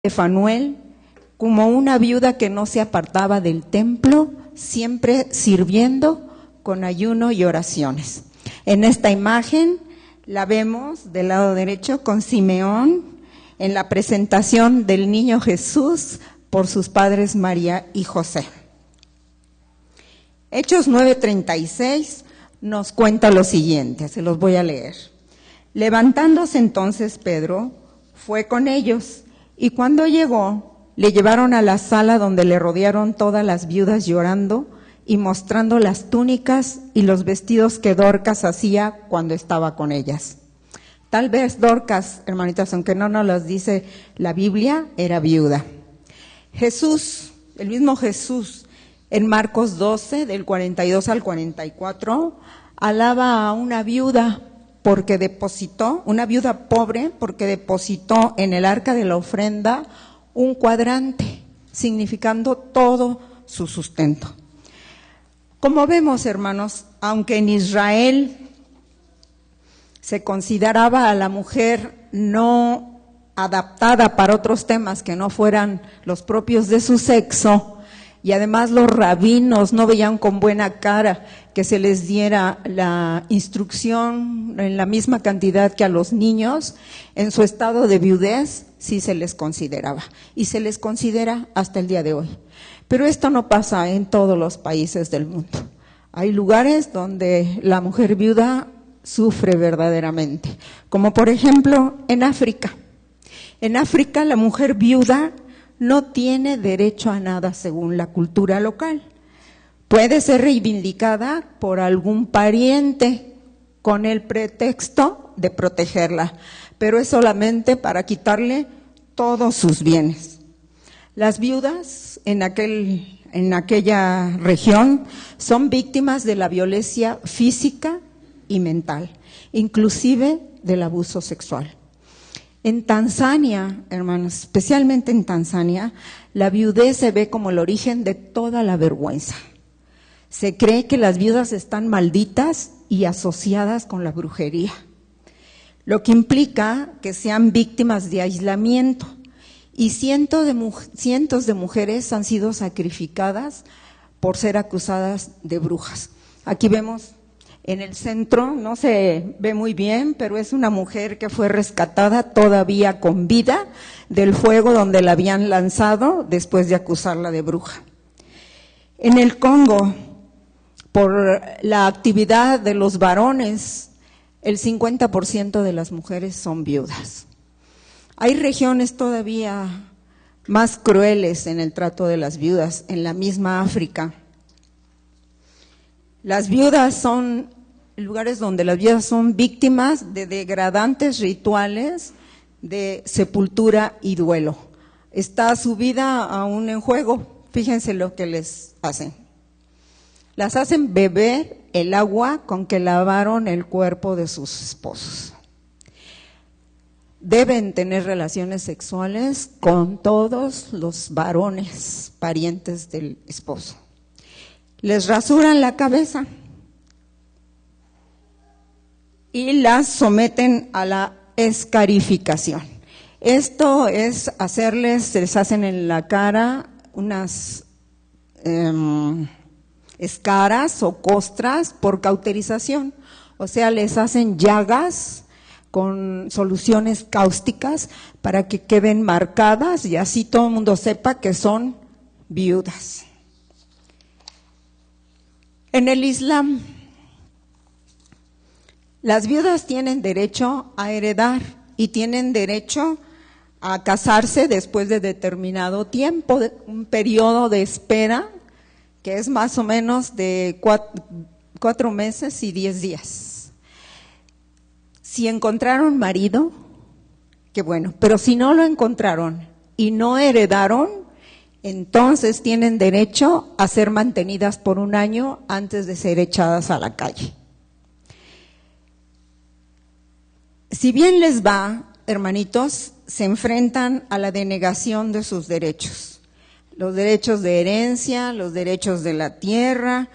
de Fanuel como una viuda que no se apartaba del templo, siempre sirviendo con ayuno y oraciones. En esta imagen la vemos del lado derecho con Simeón en la presentación del niño Jesús por sus padres María y José. Hechos 9:36 nos cuenta lo siguiente, se los voy a leer. Levantándose entonces Pedro, fue con ellos, y cuando llegó, le llevaron a la sala donde le rodearon todas las viudas llorando y mostrando las túnicas y los vestidos que Dorcas hacía cuando estaba con ellas. Tal vez Dorcas, hermanitas, aunque no nos las dice la Biblia, era viuda. Jesús, el mismo Jesús, en Marcos 12, del 42 al 44, alaba a una viuda porque depositó, una viuda pobre, porque depositó en el arca de la ofrenda un cuadrante, significando todo su sustento. Como vemos, hermanos, aunque en Israel se consideraba a la mujer no adaptada para otros temas que no fueran los propios de su sexo, y además los rabinos no veían con buena cara que se les diera la instrucción en la misma cantidad que a los niños, en su estado de viudez sí se les consideraba, y se les considera hasta el día de hoy. Pero esto no pasa en todos los países del mundo. Hay lugares donde la mujer viuda sufre verdaderamente, como por ejemplo en África. En África la mujer viuda no tiene derecho a nada según la cultura local. Puede ser reivindicada por algún pariente con el pretexto de protegerla, pero es solamente para quitarle todos sus bienes. Las viudas en aquella región son víctimas de la violencia física y mental, inclusive del abuso sexual. En Tanzania, hermanos, especialmente en Tanzania, la viudez se ve como el origen de toda la vergüenza. Se cree que las viudas están malditas y asociadas con la brujería, lo que implica que sean víctimas de aislamiento, y cientos de mujeres han sido sacrificadas por ser acusadas de brujas. Aquí vemos en el centro, no se ve muy bien, pero es una mujer que fue rescatada todavía con vida del fuego donde la habían lanzado después de acusarla de bruja. En el Congo, por la actividad de los varones, el 50% de las mujeres son viudas. Hay regiones todavía más crueles en el trato de las viudas, en la misma África. Las viudas son lugares donde las viudas son víctimas de degradantes rituales de sepultura y duelo. Está su vida aún en juego. Fíjense lo que les hacen. Las hacen beber el agua con que lavaron el cuerpo de sus esposos. Deben tener relaciones sexuales con todos los varones parientes del esposo. Les rasuran la cabeza y las someten a la escarificación. Esto es les hacen en la cara unas escaras o costras por cauterización, o sea, les hacen llagas con soluciones cáusticas para que queden marcadas y así todo el mundo sepa que son viudas. En el Islam, las viudas tienen derecho a heredar y tienen derecho a casarse después de determinado tiempo, un periodo de espera que es más o menos de 4 meses y 10 días. Si encontraron marido, qué bueno, pero si no lo encontraron y no heredaron, entonces tienen derecho a ser mantenidas por 1 año antes de ser echadas a la calle. Si bien les va, hermanitos, se enfrentan a la denegación de sus derechos. Los derechos de herencia, los derechos de la tierra,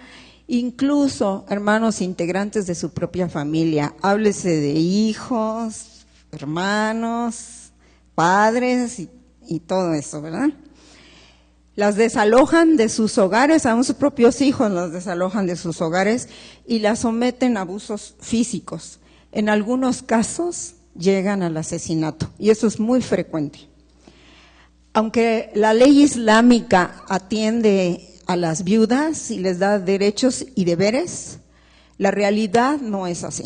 incluso, hermanos integrantes de su propia familia. Háblese de hijos, hermanos, padres y todo eso, ¿verdad? Las desalojan de sus hogares, aún sus propios hijos los desalojan de sus hogares y las someten a abusos físicos. En algunos casos llegan al asesinato y eso es muy frecuente. Aunque la ley islámica atiende a las viudas y les da derechos y deberes, la realidad no es así.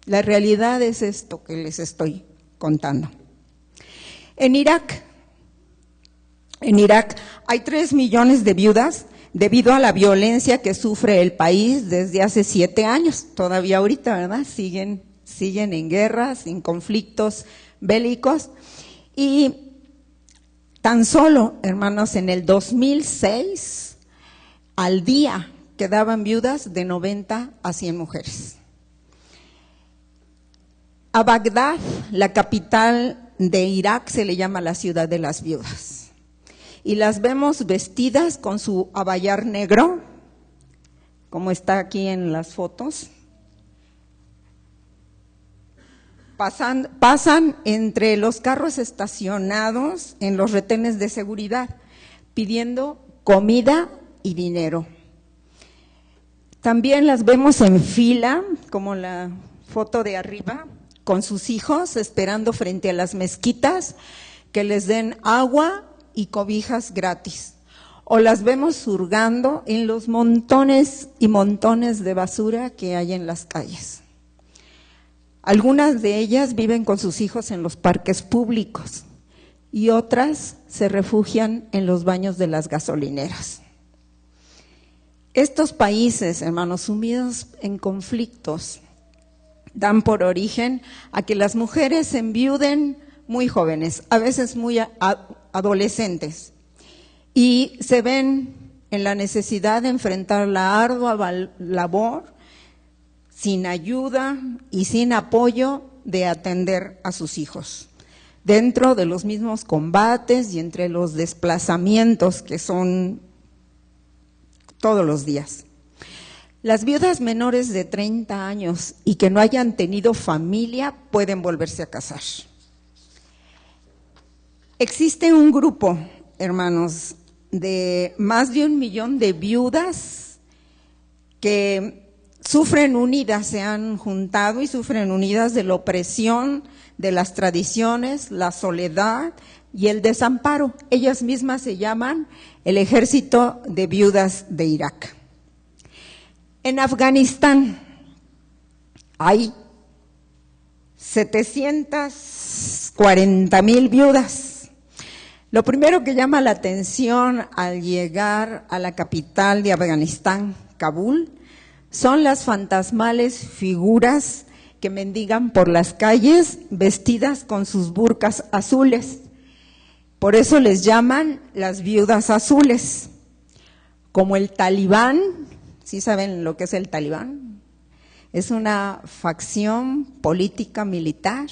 La realidad es esto que les estoy contando. En Irak hay 3 millones de viudas debido a la violencia que sufre el país desde hace 7 años. Todavía ahorita, ¿verdad? Siguen en guerras, en conflictos bélicos. Y tan solo, hermanos, en el 2006, al día quedaban viudas de 90 a 100 mujeres. A Bagdad, la capital de Irak, se le llama la ciudad de las viudas. Y las vemos vestidas con su abayar negro, como está aquí en las fotos. Pasan entre los carros estacionados en los retenes de seguridad, pidiendo comida y dinero. También las vemos en fila, como la foto de arriba, con sus hijos esperando frente a las mezquitas que les den agua y cobijas gratis. O las vemos hurgando en los montones y montones de basura que hay en las calles. Algunas de ellas viven con sus hijos en los parques públicos y otras se refugian en los baños de las gasolineras. Estos países, hermanos, sumidos en conflictos, dan por origen a que las mujeres se enviuden muy jóvenes, a veces muy adolescentes, y se ven en la necesidad de enfrentar la ardua labor sin ayuda y sin apoyo de atender a sus hijos, dentro de los mismos combates y entre los desplazamientos que son todos los días. Las viudas menores de 30 años y que no hayan tenido familia pueden volverse a casar. Existe un grupo, hermanos, de más de 1 millón de viudas que sufren unidas, se han juntado y sufren unidas de la opresión, de las tradiciones, la soledad y el desamparo. Ellas mismas se llaman el Ejército de Viudas de Irak. En Afganistán hay 740,000 viudas. Lo primero que llama la atención al llegar a la capital de Afganistán, Kabul, son las fantasmales figuras que mendigan por las calles vestidas con sus burkas azules. Por eso les llaman las viudas azules. Como el Talibán, ¿sí saben lo que es el Talibán? Es una facción política militar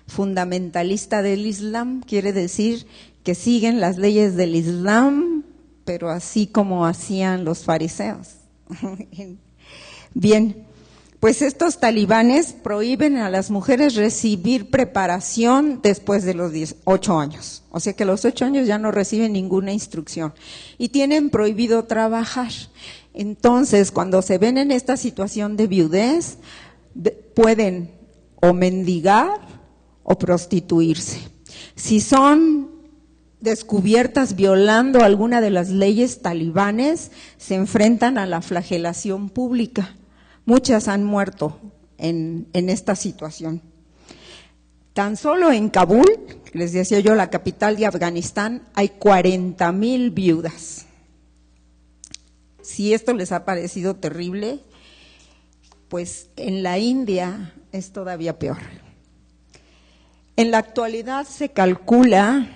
fundamentalista del Islam, quiere decir que siguen las leyes del Islam, pero así como hacían los fariseos. Bien, pues estos talibanes prohíben a las mujeres recibir preparación después de los 8 años. O sea que a los 8 años ya no reciben ninguna instrucción y tienen prohibido trabajar. Entonces, cuando se ven en esta situación de viudez, pueden o mendigar o prostituirse. Si son descubiertas violando alguna de las leyes talibanes, se enfrentan a la flagelación pública. Muchas han muerto en esta situación. Tan solo en Kabul, les decía yo, la capital de Afganistán, hay 40,000 viudas. Si esto les ha parecido terrible, pues en la India es todavía peor. En la actualidad se calcula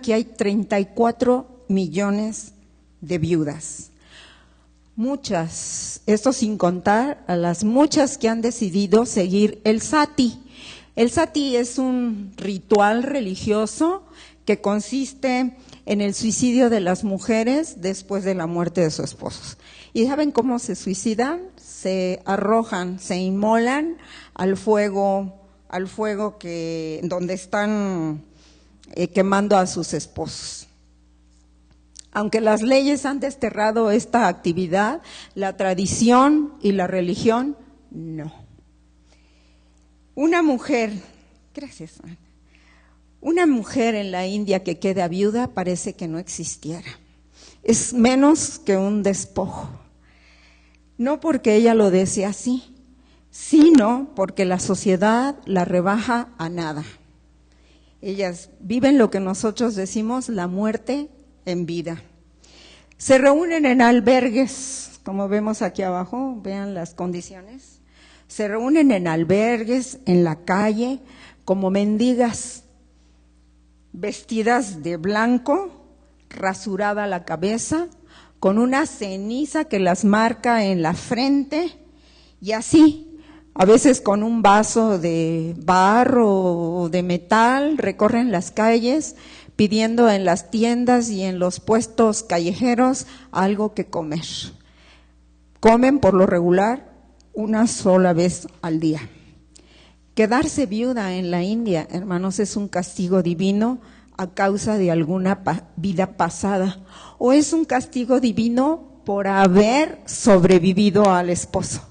que hay 34 millones de viudas. Muchas, esto sin contar a las muchas que han decidido seguir el sati. El sati es un ritual religioso que consiste en el suicidio de las mujeres después de la muerte de sus esposos. ¿Y saben cómo se suicidan? Se arrojan, se inmolan al fuego donde están quemando a sus esposos. Aunque las leyes han desterrado esta actividad, la tradición y la religión no. Una mujer en la India que queda viuda parece que no existiera. Es menos que un despojo. No porque ella lo desee así, sino porque la sociedad la rebaja a nada. Ellas viven lo que nosotros decimos la muerte en vida. Se reúnen en albergues, como vemos aquí abajo, vean las condiciones. Se reúnen en albergues, en la calle, como mendigas, vestidas de blanco, rasurada la cabeza, con una ceniza que las marca en la frente, y así, a veces con un vaso de barro o de metal, recorren las calles pidiendo en las tiendas y en los puestos callejeros algo que comer. Comen por lo regular una sola vez al día. Quedarse viuda en la India, hermanos, es un castigo divino a causa de alguna vida pasada, o es un castigo divino por haber sobrevivido al esposo.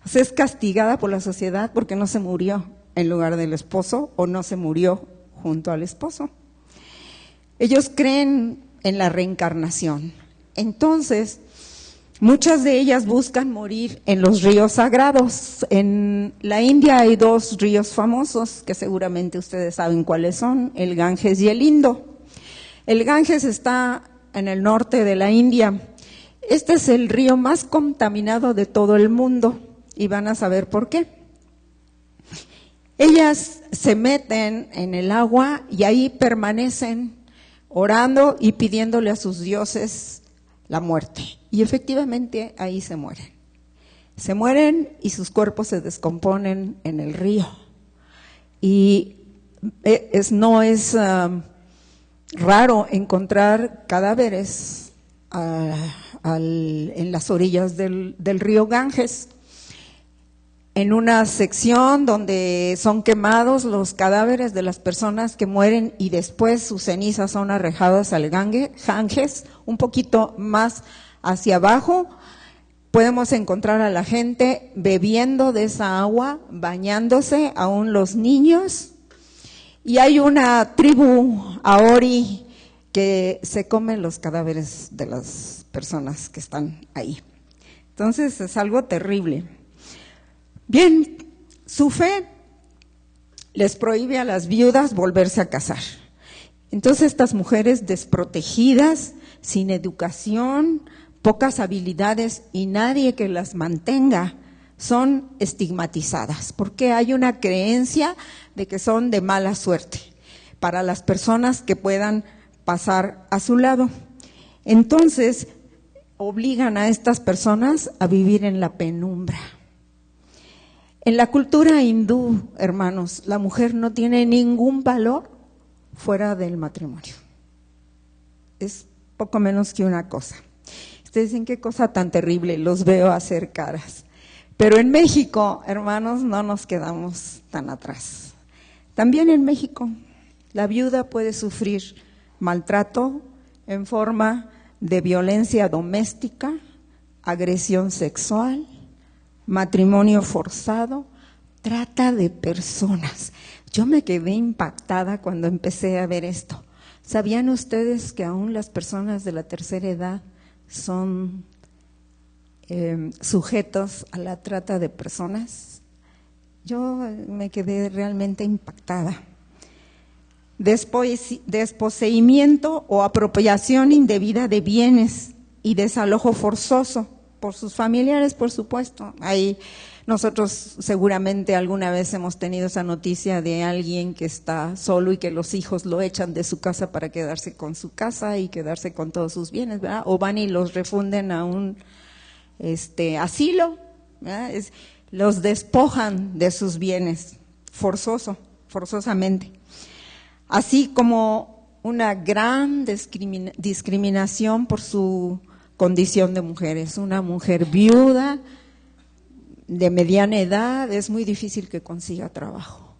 O sea, es castigada por la sociedad porque no se murió en lugar del esposo o no se murió junto al esposo. Ellos creen en la reencarnación. Entonces, muchas de ellas buscan morir en los ríos sagrados. En la India hay 2 ríos famosos que seguramente ustedes saben cuáles son, el Ganges y el Indo. El Ganges está en el norte de la India. Este es el río más contaminado de todo el mundo y van a saber por qué. Ellas se meten en el agua y ahí permanecen orando y pidiéndole a sus dioses la muerte. Y efectivamente ahí se mueren. Se mueren y sus cuerpos se descomponen en el río. Y no es raro encontrar cadáveres en las orillas del río Ganges. En una sección donde son quemados los cadáveres de las personas que mueren y después sus cenizas son arrojadas al Ganges, un poquito más hacia abajo, podemos encontrar a la gente bebiendo de esa agua, bañándose, aún los niños, y hay una tribu Aori que se come los cadáveres de las personas que están ahí. Entonces es algo terrible. Bien, su fe les prohíbe a las viudas volverse a casar. Entonces estas mujeres desprotegidas, sin educación, pocas habilidades y nadie que las mantenga, son estigmatizadas, porque hay una creencia de que son de mala suerte para las personas que puedan pasar a su lado. Entonces obligan a estas personas a vivir en la penumbra. En la cultura hindú, hermanos, la mujer no tiene ningún valor fuera del matrimonio. Es poco menos que una cosa. Ustedes dicen, qué cosa tan terrible, los veo hacer caras. Pero en México, hermanos, no nos quedamos tan atrás. También en México, la viuda puede sufrir maltrato en forma de violencia doméstica, agresión sexual, matrimonio forzado, trata de personas. Yo me quedé impactada cuando empecé a ver esto. ¿Sabían ustedes que aún las personas de la tercera edad son sujetos a la trata de personas? Yo me quedé realmente impactada. Desposeimiento o apropiación indebida de bienes y desalojo forzoso por sus familiares, por supuesto. Ahí nosotros seguramente alguna vez hemos tenido esa noticia de alguien que está solo y que los hijos lo echan de su casa para quedarse con su casa y quedarse con todos sus bienes, ¿verdad? O van y los refunden a un asilo, ¿verdad? Los despojan de sus bienes, forzosamente. Así como una gran discriminación por su condición de mujeres. Una mujer viuda de mediana edad es muy difícil que consiga trabajo.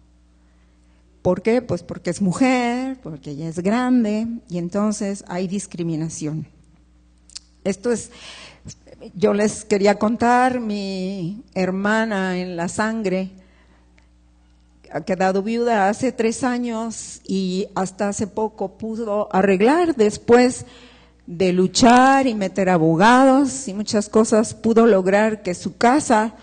¿Por qué? Pues porque es mujer, porque ella es grande, y entonces hay discriminación. Yo les quería contar, mi hermana en la sangre ha quedado viuda hace 3 años y hasta hace poco pudo arreglar, después de luchar y meter abogados y muchas cosas, pudo lograr que su casa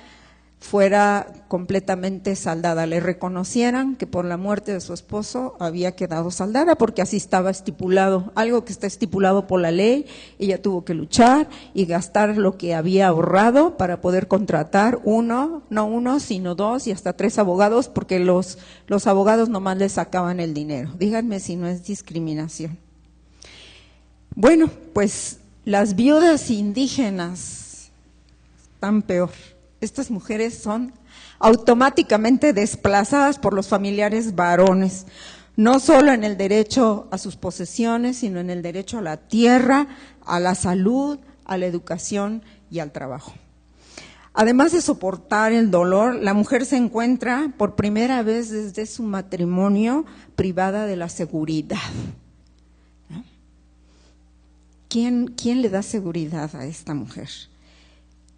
fuera completamente saldada, le reconocieran que por la muerte de su esposo había quedado saldada, porque así estaba estipulado, algo que está estipulado por la ley. Ella tuvo que luchar y gastar lo que había ahorrado para poder contratar no uno, sino 2 y hasta 3 abogados, porque los abogados nomás les sacaban el dinero. Díganme si no es discriminación. Bueno, pues las viudas indígenas están peor. Estas mujeres son automáticamente desplazadas por los familiares varones, no solo en el derecho a sus posesiones, sino en el derecho a la tierra, a la salud, a la educación y al trabajo. Además de soportar el dolor, la mujer se encuentra por primera vez desde su matrimonio privada de la seguridad. ¿Quién le da seguridad a esta mujer?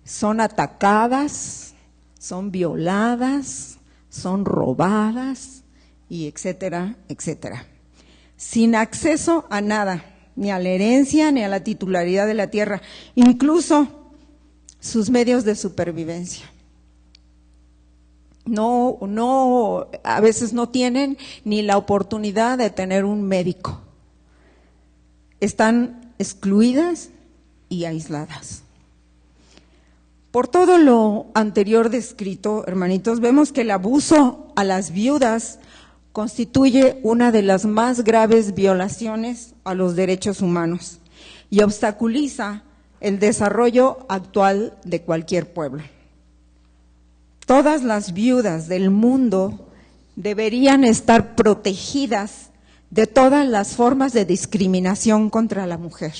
Son atacadas, son violadas, son robadas, y etcétera, etcétera. Sin acceso a nada, ni a la herencia, ni a la titularidad de la tierra, incluso sus medios de supervivencia. A veces no tienen ni la oportunidad de tener un médico. Están excluidas y aisladas. Por todo lo anterior descrito, hermanitos, vemos que el abuso a las viudas constituye una de las más graves violaciones a los derechos humanos y obstaculiza el desarrollo actual de cualquier pueblo. Todas las viudas del mundo deberían estar protegidas de todas las formas de discriminación contra la mujer,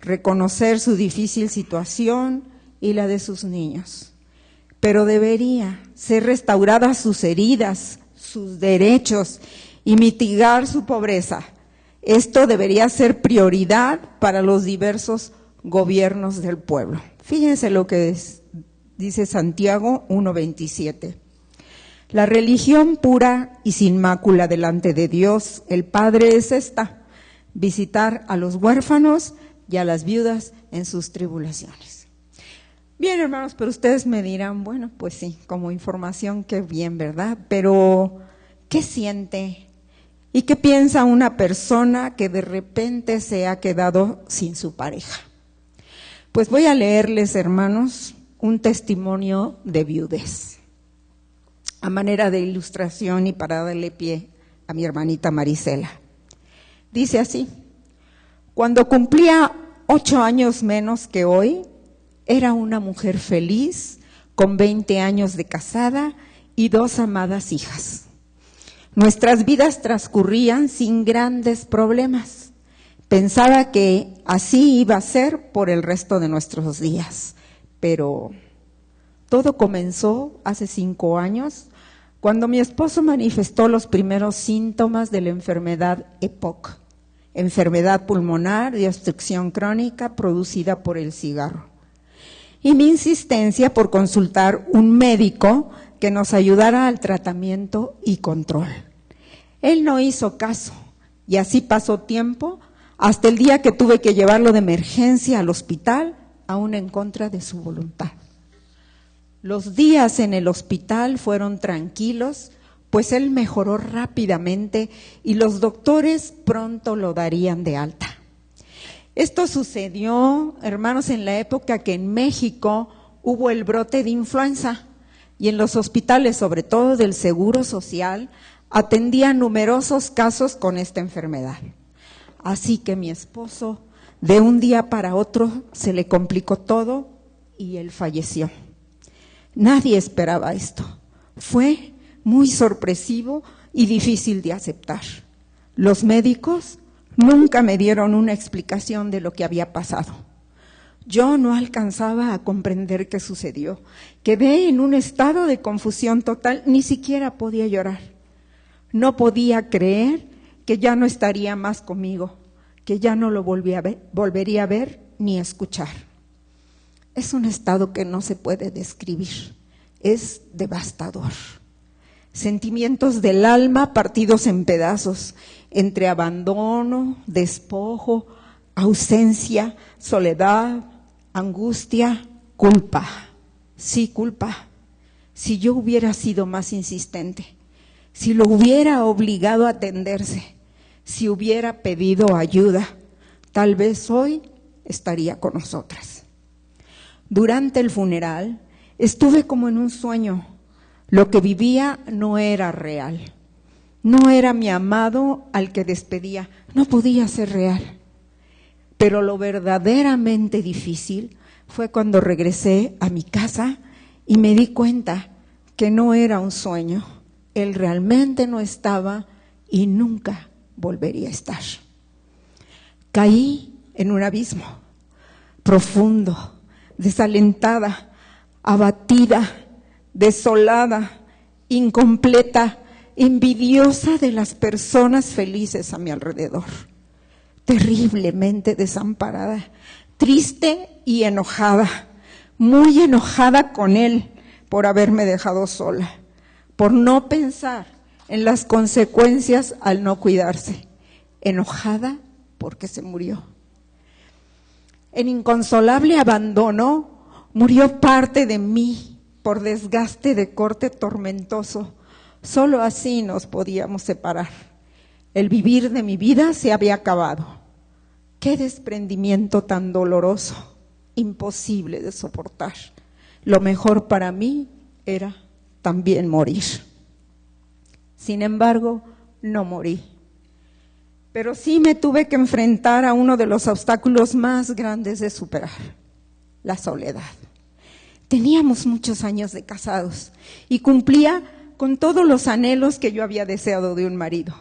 reconocer su difícil situación y la de sus niños, pero debería ser restauradas sus heridas, sus derechos y mitigar su pobreza. Esto debería ser prioridad para los diversos gobiernos del pueblo. Fíjense lo que dice Santiago 1:27. La religión pura y sin mácula delante de Dios, el Padre, es esta: visitar a los huérfanos y a las viudas en sus tribulaciones. Bien, hermanos, pero ustedes me dirán, bueno, pues sí, como información, qué bien, ¿verdad? Pero, ¿qué siente y qué piensa una persona que de repente se ha quedado sin su pareja? Pues voy a leerles, hermanos, un testimonio de viudez, a manera de ilustración y para darle pie a mi hermanita Marisela. Dice así: cuando cumplía 8 años menos que hoy, era una mujer feliz, con 20 años de casada y 2 amadas hijas. Nuestras vidas transcurrían sin grandes problemas. Pensaba que así iba a ser por el resto de nuestros días, pero todo comenzó hace 5 años, cuando mi esposo manifestó los primeros síntomas de la enfermedad EPOC, enfermedad pulmonar de obstrucción crónica producida por el cigarro. Y mi insistencia por consultar un médico que nos ayudara al tratamiento y control. Él no hizo caso y así pasó tiempo hasta el día que tuve que llevarlo de emergencia al hospital, aún en contra de su voluntad. Los días en el hospital fueron tranquilos, pues él mejoró rápidamente y los doctores pronto lo darían de alta. Esto sucedió, hermanos, en la época que en México hubo el brote de influenza y en los hospitales, sobre todo del Seguro Social, atendían numerosos casos con esta enfermedad. Así que mi esposo, de un día para otro, se le complicó todo y él falleció. Nadie esperaba esto. Fue muy sorpresivo y difícil de aceptar. Los médicos nunca me dieron una explicación de lo que había pasado. Yo no alcanzaba a comprender qué sucedió. Quedé en un estado de confusión total, ni siquiera podía llorar. No podía creer que ya no estaría más conmigo, que ya no lo volvería a ver ni escuchar. Es un estado que no se puede describir, es devastador. Sentimientos del alma partidos en pedazos, entre abandono, despojo, ausencia, soledad, angustia, culpa. Sí, culpa. Si yo hubiera sido más insistente, si lo hubiera obligado a atenderse, si hubiera pedido ayuda, tal vez hoy estaría con nosotras. Durante el funeral estuve como en un sueño. Lo que vivía no era real. No era mi amado al que despedía, no podía ser real. Pero lo verdaderamente difícil fue cuando regresé a mi casa y me di cuenta que no era un sueño. Él realmente no estaba y nunca volvería a estar. Caí en un abismo profundo, desalentada, abatida, desolada, incompleta, envidiosa de las personas felices a mi alrededor, terriblemente desamparada, triste y enojada, muy enojada con él por haberme dejado sola, por no pensar en las consecuencias al no cuidarse, enojada porque se murió. En inconsolable abandono murió parte de mí por desgaste de corte tormentoso. Solo así nos podíamos separar. El vivir de mi vida se había acabado. Qué desprendimiento tan doloroso, imposible de soportar. Lo mejor para mí era también morir. Sin embargo, no morí. Pero sí me tuve que enfrentar a uno de los obstáculos más grandes de superar, la soledad. Teníamos muchos años de casados y cumplía con todos los anhelos que yo había deseado de un marido.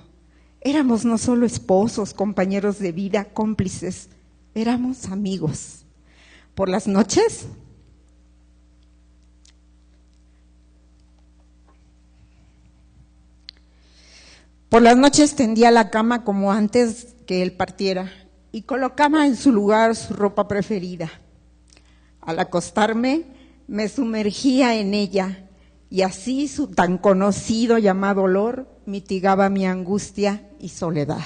Éramos no solo esposos, compañeros de vida, cómplices, éramos amigos. Por las noches tendía la cama como antes que él partiera y colocaba en su lugar su ropa preferida. Al acostarme, me sumergía en ella y así su tan conocido llamado olor mitigaba mi angustia y soledad.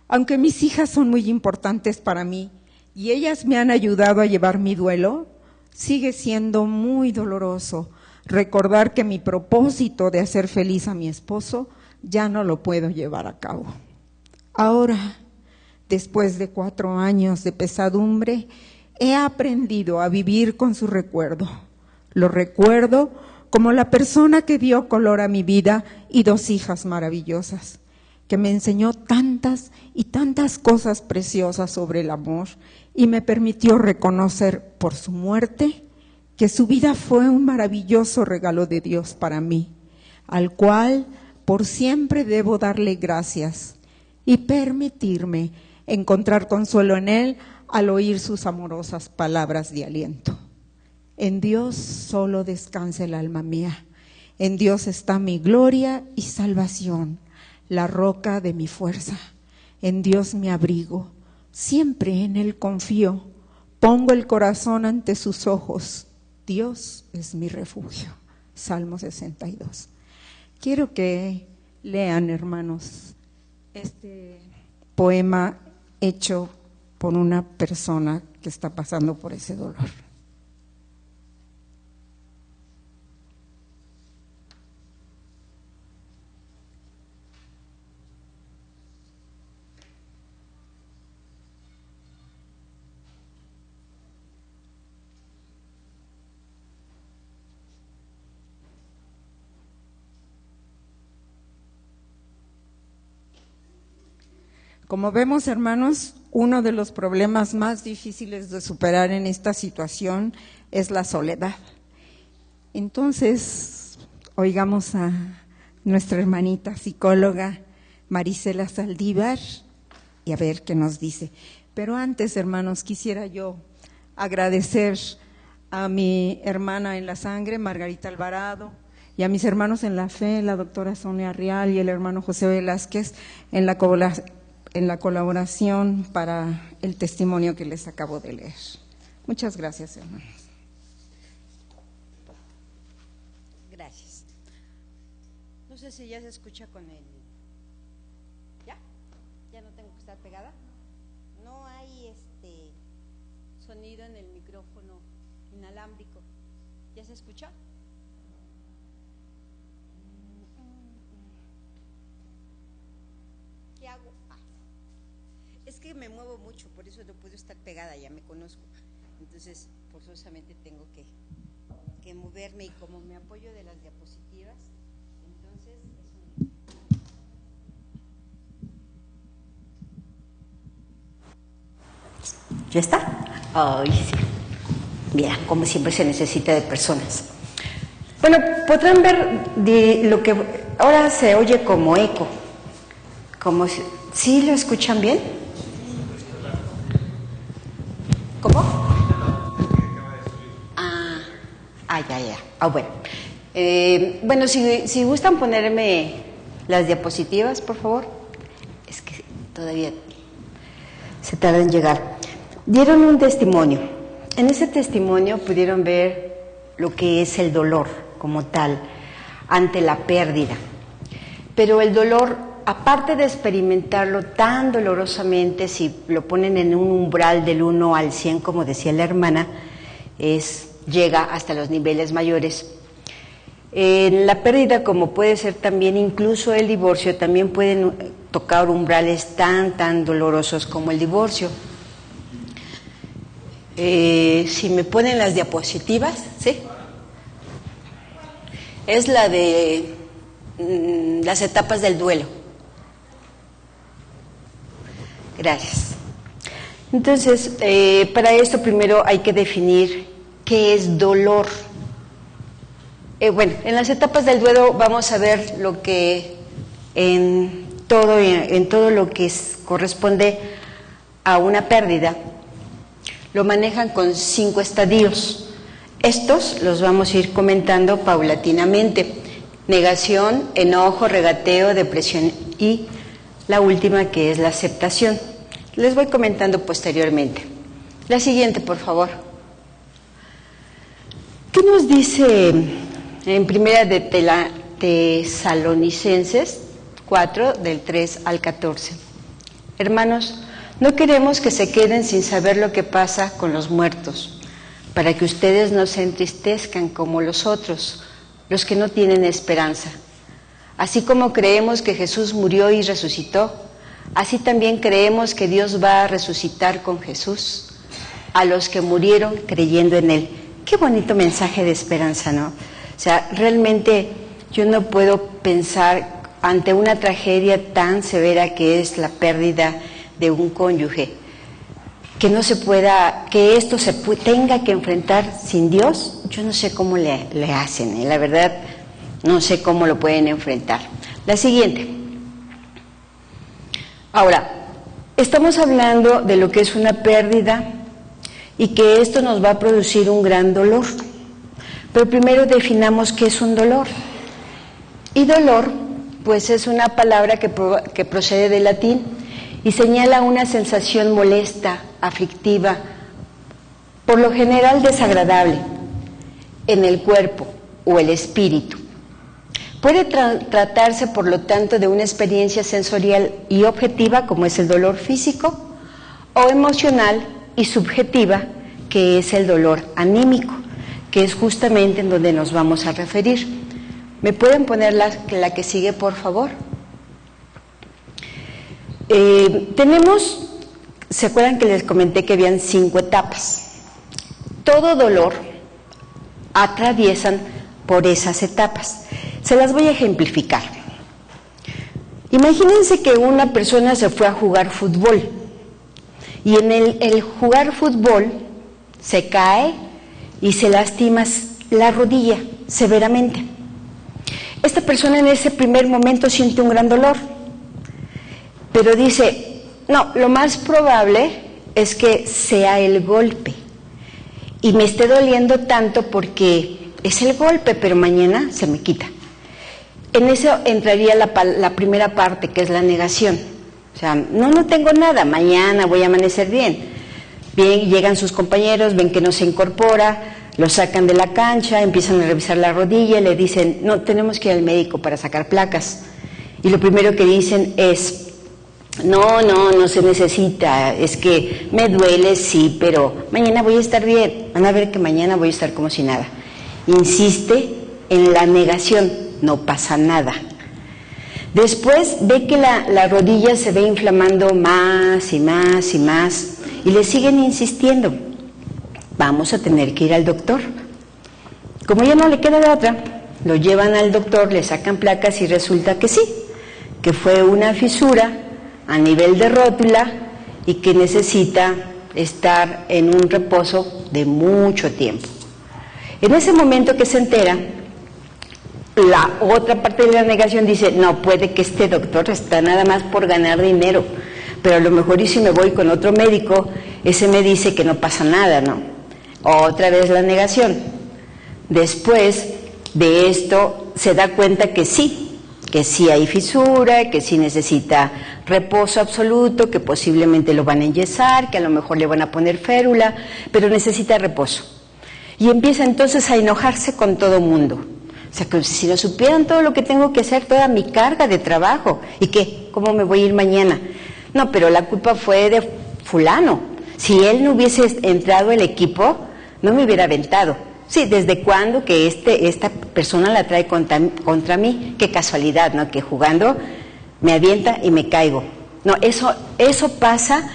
Aunque mis hijas son muy importantes para mí y ellas me han ayudado a llevar mi duelo, sigue siendo muy doloroso recordar que mi propósito de hacer feliz a mi esposo ya no lo puedo llevar a cabo. Ahora, después de 4 años de pesadumbre, he aprendido a vivir con su recuerdo. Lo recuerdo como la persona que dio color a mi vida y 2 hijas maravillosas, que me enseñó tantas y tantas cosas preciosas sobre el amor y me permitió reconocer por su muerte que su vida fue un maravilloso regalo de Dios para mí, al cual por siempre debo darle gracias y permitirme encontrar consuelo en él al oír sus amorosas palabras de aliento. En Dios solo descansa el alma mía. En Dios está mi gloria y salvación, la roca de mi fuerza. En Dios me abrigo, siempre en Él confío. Pongo el corazón ante sus ojos. Dios es mi refugio. Salmo 62. Quiero que lean, hermanos, este poema hecho por una persona que está pasando por ese dolor. Como vemos, hermanos, uno de los problemas más difíciles de superar en esta situación es la soledad. Entonces, oigamos a nuestra hermanita psicóloga Marisela Saldívar y a ver qué nos dice. Pero antes, hermanos, quisiera yo agradecer a mi hermana en la sangre, Margarita Alvarado, y a mis hermanos en la fe, la doctora Sonia Rial y el hermano José Velázquez, en la colaboración para el testimonio que les acabo de leer. Muchas gracias, hermanos. Gracias. No sé si ya se escucha con el... ¿Ya? ¿Ya no tengo que estar pegada? No hay sonido en el micrófono inalámbrico. ¿Ya se escucha? ¿Qué hago? Es que me muevo mucho, por eso no puedo estar pegada, ya me conozco. Entonces, forzosamente tengo que moverme, y como me apoyo de las diapositivas, entonces ¿ya está? Ay, sí. Mira, como siempre se necesita de personas. Bueno, podrán ver de lo que ahora se oye como eco. Como si, ¿sí lo escuchan bien? ¿Cómo? Ya. Bueno. Bueno, si gustan ponerme las diapositivas, por favor. Es que todavía se tarda en llegar. Dieron un testimonio. En ese testimonio pudieron ver lo que es el dolor como tal ante la pérdida. Pero el dolor, aparte de experimentarlo tan dolorosamente, si lo ponen en un umbral del 1 al 100, como decía la hermana, llega hasta los niveles mayores. En la pérdida, como puede ser también incluso el divorcio, también pueden tocar umbrales tan dolorosos como el divorcio. Si me ponen las diapositivas, ¿sí? Es la de las etapas del duelo. Gracias. Entonces, para esto primero hay que definir qué es dolor. Bueno, en las etapas del duelo vamos a ver lo que en todo lo que corresponde a una pérdida, lo manejan con 5 estadios. Estos los vamos a ir comentando paulatinamente: negación, enojo, regateo, depresión y la última, que es la aceptación. Les voy comentando posteriormente. La siguiente, por favor. ¿Qué nos dice en primera de Tesalonicenses 4, del 3 al 14? Hermanos, no queremos que se queden sin saber lo que pasa con los muertos, para que ustedes no se entristezcan como los otros, los que no tienen esperanza. Así como creemos que Jesús murió y resucitó, así también creemos que Dios va a resucitar con Jesús a los que murieron creyendo en Él. Qué bonito mensaje de esperanza, ¿no? O sea, realmente yo no puedo pensar ante una tragedia tan severa que es la pérdida de un cónyuge, que no se pueda, que esto se tenga que enfrentar sin Dios. Yo no sé cómo le hacen, la verdad, no sé cómo lo pueden enfrentar. La siguiente. Ahora, estamos hablando de lo que es una pérdida y que esto nos va a producir un gran dolor. Pero primero definamos qué es un dolor. Y dolor, pues es una palabra que procede del latín y señala una sensación molesta, aflictiva, por lo general desagradable, en el cuerpo o el espíritu. Puede tratarse, por lo tanto, de una experiencia sensorial y objetiva, como es el dolor físico, o emocional y subjetiva, que es el dolor anímico, que es justamente en donde nos vamos a referir. ¿Me pueden poner la que sigue, por favor? ¿Se acuerdan que les comenté que habían 5 etapas? Todo dolor atraviesan por esas etapas. Se las voy a ejemplificar. Imagínense que una persona se fue a jugar fútbol y en el jugar fútbol se cae y se lastima la rodilla severamente. Esta persona en ese primer momento siente un gran dolor, pero dice, no, lo más probable es que sea el golpe y me esté doliendo tanto porque es el golpe, pero mañana se me quita. En eso entraría la primera parte, que es la negación. O sea, no tengo nada, mañana voy a amanecer bien. Bien, llegan sus compañeros, ven que no se incorpora, lo sacan de la cancha, empiezan a revisar la rodilla, le dicen, no, tenemos que ir al médico para sacar placas. Y lo primero que dicen es, no se necesita, es que me duele, sí, pero mañana voy a estar bien. Van a ver que mañana voy a estar como si nada. Insiste en la negación, no pasa nada. Después ve que la rodilla se ve inflamando más y más y más, y le siguen insistiendo, vamos a tener que ir al doctor. Como ya no le queda de otra, lo llevan al doctor, le sacan placas y resulta que sí, que fue una fisura a nivel de rótula y que necesita estar en un reposo de mucho tiempo. En ese momento que se entera, la otra parte de la negación dice, no, puede que este doctor está nada más por ganar dinero, pero a lo mejor y si me voy con otro médico, ese me dice que no pasa nada, ¿no? Otra vez la negación. Después de esto se da cuenta que sí hay fisura, que sí necesita reposo absoluto, que posiblemente lo van a enyesar, que a lo mejor le van a poner férula, pero necesita reposo. Y empieza entonces a enojarse con todo mundo. O sea, que si no supieran todo lo que tengo que hacer, toda mi carga de trabajo, ¿y qué? ¿Cómo me voy a ir mañana? No, pero la culpa fue de fulano. Si él no hubiese entrado al equipo, no me hubiera aventado. Sí, ¿desde cuándo que esta persona la trae contra mí? Qué casualidad, ¿no? Que jugando me avienta y me caigo. No, eso pasa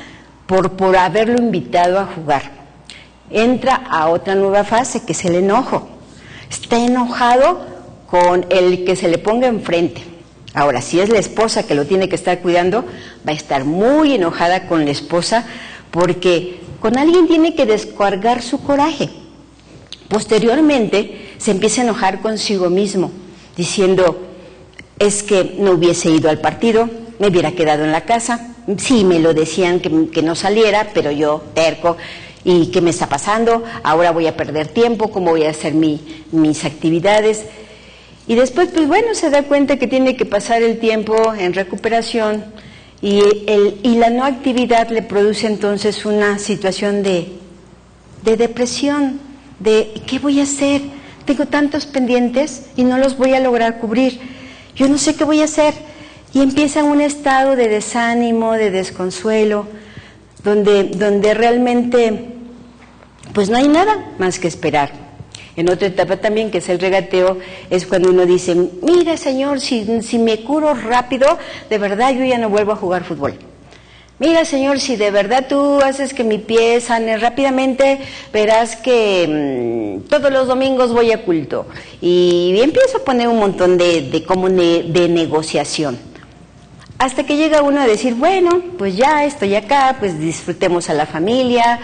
por haberlo invitado a jugar. Entra a otra nueva fase, que es el enojo. Está enojado con el que se le ponga enfrente. Ahora, si es la esposa que lo tiene que estar cuidando, va a estar muy enojada con la esposa porque con alguien tiene que descargar su coraje. Posteriormente, se empieza a enojar consigo mismo, diciendo, es que no hubiese ido al partido, me hubiera quedado en la casa, sí, me lo decían que no saliera, pero yo terco. ¿Y qué me está pasando? Ahora voy a perder tiempo, ¿cómo voy a hacer mis actividades? Y después, pues bueno, se da cuenta que tiene que pasar el tiempo en recuperación y la no actividad le produce entonces una situación de depresión, de ¿qué voy a hacer? Tengo tantos pendientes y no los voy a lograr cubrir. Yo no sé qué voy a hacer. Y empieza un estado de desánimo, de desconsuelo, donde realmente pues no hay nada más que esperar. En otra etapa también, que es el regateo, es cuando uno dice, mira señor, si me curo rápido, de verdad yo ya no vuelvo a jugar fútbol. Mira señor, si de verdad tú haces que mi pie sane rápidamente, verás que todos los domingos voy a culto. Y empiezo a poner un montón de negociación. Hasta que llega uno a decir, bueno, pues ya estoy acá, pues disfrutemos a la familia,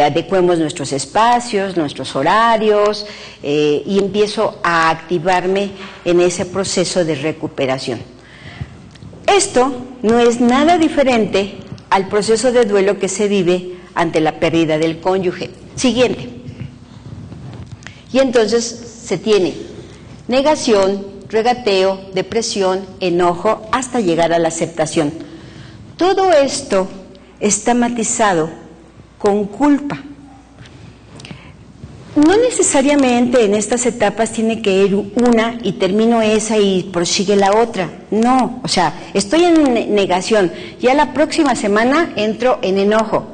adecuemos nuestros espacios, nuestros horarios, y empiezo a activarme en ese proceso de recuperación. Esto no es nada diferente al proceso de duelo que se vive ante la pérdida del cónyuge. Siguiente. Y entonces se tiene negación, regateo, depresión, enojo, hasta llegar a la aceptación. Todo esto está matizado con culpa. No necesariamente en estas etapas tiene que ir una y termino esa y prosigue la otra. No, o sea, estoy en negación. Ya la próxima semana entro en enojo.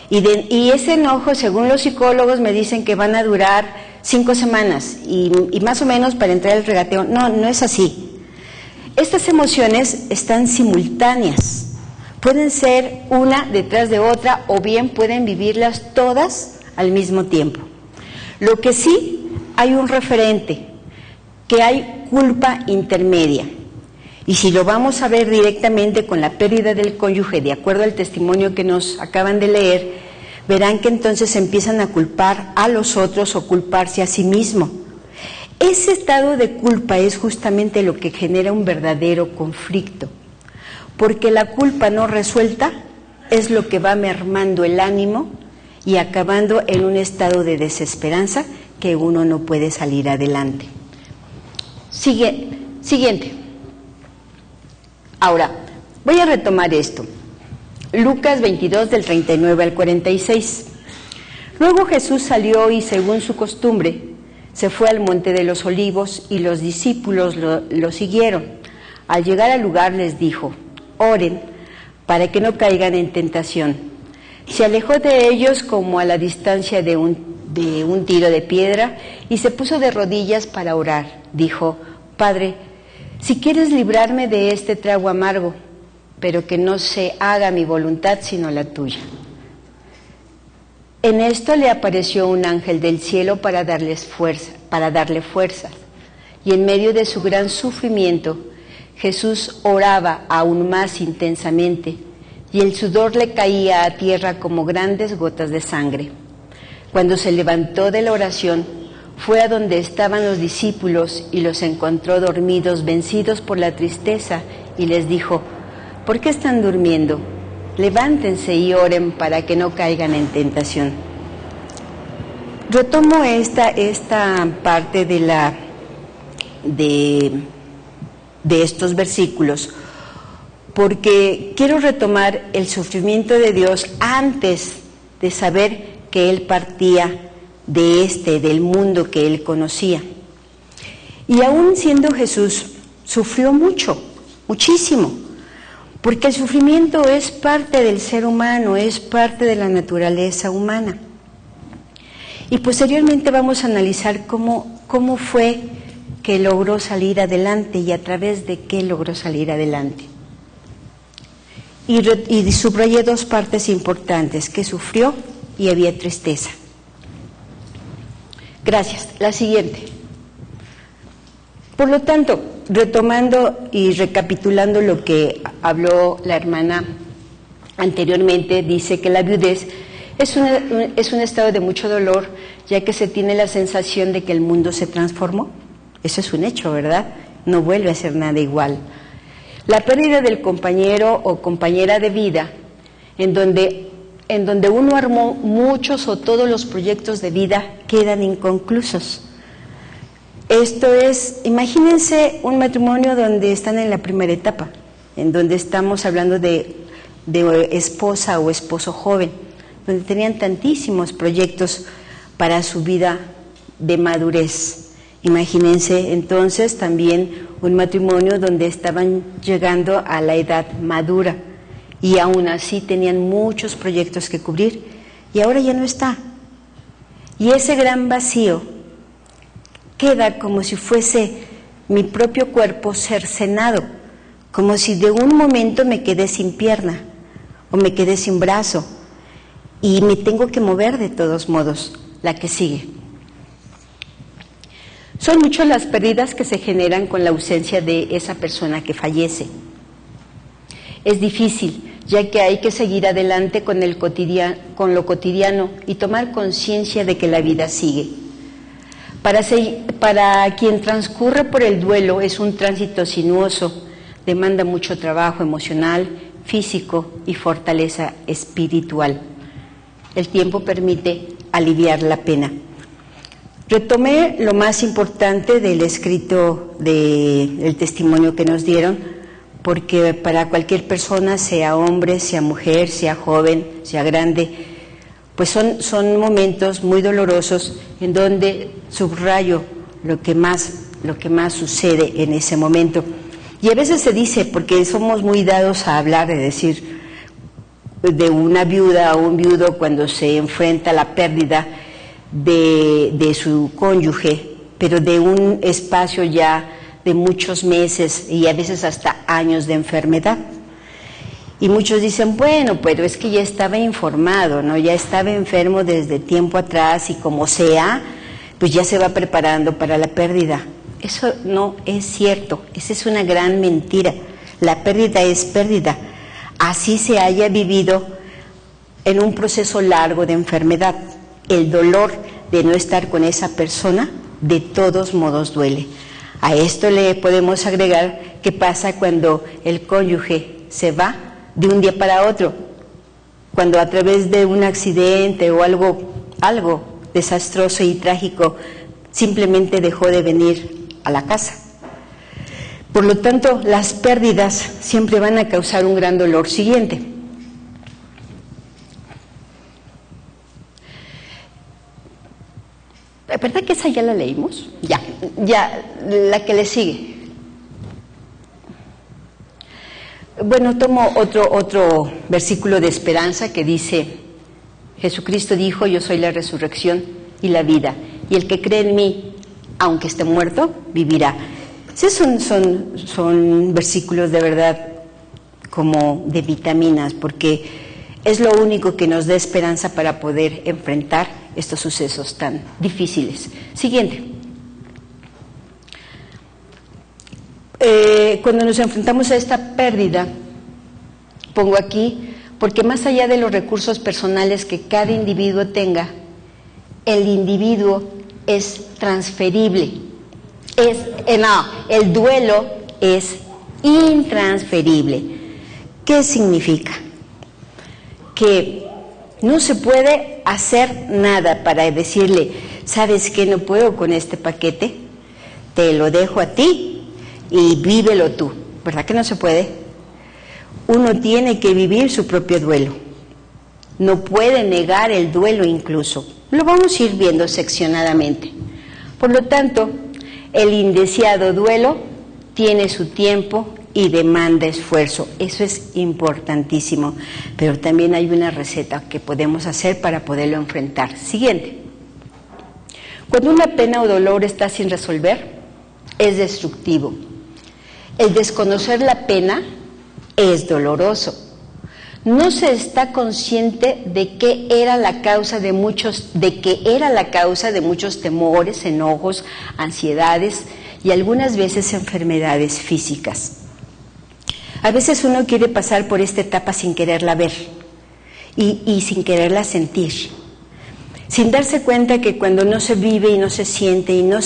Y ese enojo, según los psicólogos, me dicen que van a durar 5 semanas y más o menos para entrar al regateo. No es así. Estas emociones están simultáneas. Pueden ser una detrás de otra o bien pueden vivirlas todas al mismo tiempo. Lo que sí, hay un referente, que hay culpa intermedia. Y si lo vamos a ver directamente con la pérdida del cónyuge, de acuerdo al testimonio que nos acaban de leer, verán que entonces empiezan a culpar a los otros o culparse a sí mismo. Ese estado de culpa es justamente lo que genera un verdadero conflicto, porque la culpa no resuelta es lo que va mermando el ánimo y acabando en un estado de desesperanza que uno no puede salir adelante. Siguiente. Ahora, voy a retomar esto. Lucas 22 del 39 al 46. Luego Jesús salió y, según su costumbre, se fue al monte de los olivos y los discípulos lo siguieron. Al llegar al lugar les dijo: oren para que no caigan en tentación. Se alejó de ellos como a la distancia de un tiro de piedra y se puso de rodillas para orar. Dijo: Padre, si quieres librarme de este trago amargo, pero que no se haga mi voluntad sino la tuya. En esto le apareció un ángel del cielo para darle fuerzas, y en medio de su gran sufrimiento, Jesús oraba aún más intensamente, y el sudor le caía a tierra como grandes gotas de sangre. Cuando se levantó de la oración, fue a donde estaban los discípulos y los encontró dormidos, vencidos por la tristeza, y les dijo: ¿por qué están durmiendo? Levántense y oren para que no caigan en tentación. Retomo esta parte de estos versículos porque quiero retomar el sufrimiento de Dios antes de saber que Él partía del mundo que Él conocía. Y aún siendo Jesús, sufrió muchísimo. Porque el sufrimiento es parte del ser humano, es parte de la naturaleza humana. Y posteriormente vamos a analizar cómo fue que logró salir adelante y a través de qué logró salir adelante. Y subrayé dos partes importantes: que sufrió y había tristeza. Gracias. La siguiente. Por lo tanto, retomando y recapitulando lo que habló la hermana anteriormente, dice que la viudez es un estado de mucho dolor, ya que se tiene la sensación de que el mundo se transformó. Eso es un hecho, ¿verdad? No vuelve a ser nada igual. La pérdida del compañero o compañera de vida, en donde uno armó muchos o todos los proyectos de vida, quedan inconclusos. Esto es, imagínense un matrimonio donde están en la primera etapa, en donde estamos hablando de esposa o esposo joven, donde tenían tantísimos proyectos para su vida de madurez. Imagínense entonces también un matrimonio donde estaban llegando a la edad madura y aún así tenían muchos proyectos que cubrir y ahora ya no está. Y ese gran vacío queda como si fuese mi propio cuerpo cercenado, como si de un momento me quedé sin pierna o me quedé sin brazo y me tengo que mover de todos modos, la que sigue. Son muchas las pérdidas que se generan con la ausencia de esa persona que fallece. Es difícil, ya que hay que seguir adelante con lo cotidiano y tomar conciencia de que la vida sigue. Para quien transcurre por el duelo es un tránsito sinuoso, demanda mucho trabajo emocional, físico y fortaleza espiritual. El tiempo permite aliviar la pena. Retomé lo más importante del escrito del testimonio que nos dieron, porque para cualquier persona, sea hombre, sea mujer, sea joven, sea grande, pues son momentos muy dolorosos en donde subrayo lo que más sucede en ese momento. Y a veces se dice, porque somos muy dados a hablar, de decir, de una viuda o un viudo cuando se enfrenta a la pérdida de su cónyuge, pero de un espacio ya de muchos meses y a veces hasta años de enfermedad. Y muchos dicen, bueno, pero es que ya estaba informado, ¿no? Ya estaba enfermo desde tiempo atrás y como sea, pues ya se va preparando para la pérdida. Eso no es cierto, esa es una gran mentira. La pérdida es pérdida, así se haya vivido en un proceso largo de enfermedad. El dolor de no estar con esa persona de todos modos duele. A esto le podemos agregar qué pasa cuando el cónyuge se va de un día para otro, cuando a través de un accidente o algo desastroso y trágico simplemente dejó de venir a la casa. Por lo tanto, las pérdidas siempre van a causar un gran dolor. Siguiente. ¿Verdad que esa ya la leímos? Ya, la que le sigue. Bueno, tomo otro versículo de esperanza que dice, Jesucristo dijo, yo soy la resurrección y la vida, y el que cree en mí, aunque esté muerto, vivirá. Esos son versículos de verdad como de vitaminas, porque es lo único que nos da esperanza para poder enfrentar estos sucesos tan difíciles. Siguiente. Cuando nos enfrentamos a esta pérdida, pongo aquí, porque más allá de los recursos personales que cada individuo tenga, el individuo es transferible. El duelo es intransferible. ¿Qué significa? Que no se puede hacer nada para decirle, ¿sabes qué? No puedo con este paquete, te lo dejo a ti y vívelo tú. ¿Verdad que no se puede? Uno tiene que vivir su propio duelo. No puede negar el duelo incluso. Lo vamos a ir viendo seccionadamente. Por lo tanto, el indeseado duelo tiene su tiempo y demanda esfuerzo. Eso es importantísimo. Pero también hay una receta que podemos hacer para poderlo enfrentar. Siguiente. Cuando una pena o dolor está sin resolver, es destructivo. El desconocer la pena es doloroso. No se está consciente de que era la causa de muchos temores, enojos, ansiedades y algunas veces enfermedades físicas. A veces uno quiere pasar por esta etapa sin quererla ver y sin quererla sentir, sin darse cuenta que cuando no se vive y no se siente y no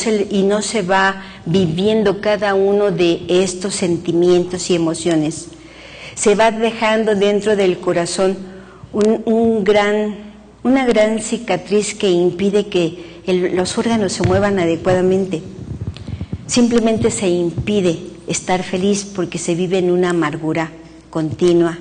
se va viviendo cada uno de estos sentimientos y emociones, se va dejando dentro del corazón una gran cicatriz que impide que los órganos se muevan adecuadamente. Simplemente se impide estar feliz porque se vive en una amargura continua,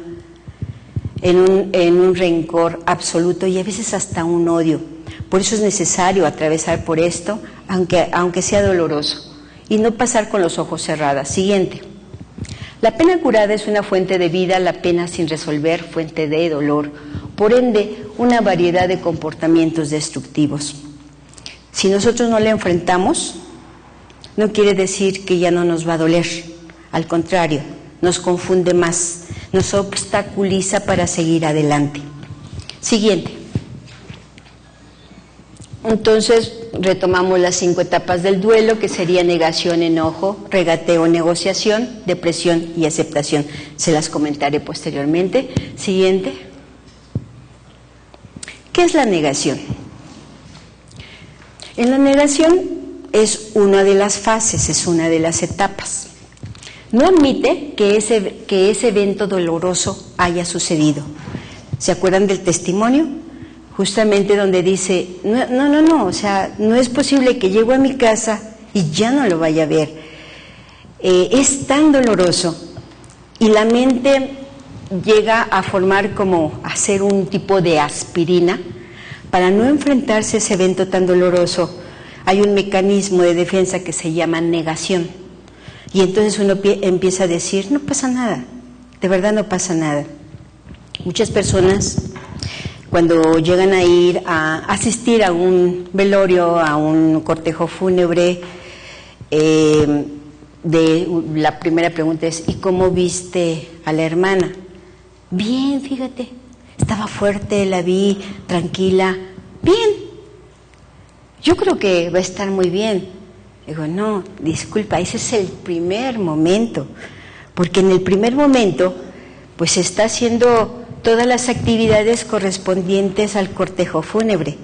en un rencor absoluto y a veces hasta un odio. Por eso es necesario atravesar por esto, aunque sea doloroso, y no pasar con los ojos cerrados. Siguiente. La pena curada es una fuente de vida, la pena sin resolver, fuente de dolor, por ende, una variedad de comportamientos destructivos. Si nosotros no le enfrentamos, no quiere decir que ya no nos va a doler, al contrario, nos confunde más, nos obstaculiza para seguir adelante. Siguiente. Entonces, retomamos las 5 etapas del duelo, que sería negación, enojo, regateo, negociación, depresión y aceptación. Se las comentaré posteriormente. Siguiente. ¿Qué es la negación? En la negación es una de las fases, es una de las etapas. No admite que ese evento doloroso haya sucedido. ¿Se acuerdan del testimonio? Justamente donde dice, no, o sea, no es posible que llego a mi casa y ya no lo vaya a ver. Es tan doloroso y la mente llega a formar como hacer un tipo de aspirina para no enfrentarse a ese evento tan doloroso. Hay un mecanismo de defensa que se llama negación y entonces uno empieza a decir, no pasa nada, de verdad no pasa nada. Muchas personas, cuando llegan a ir a asistir a un velorio, a un cortejo fúnebre, la primera pregunta es, ¿y cómo viste a la hermana? Bien, fíjate, estaba fuerte, la vi tranquila, bien, yo creo que va a estar muy bien. Digo, no, disculpa, ese es el primer momento, porque en el primer momento pues se está haciendo todas las actividades correspondientes al cortejo fúnebre.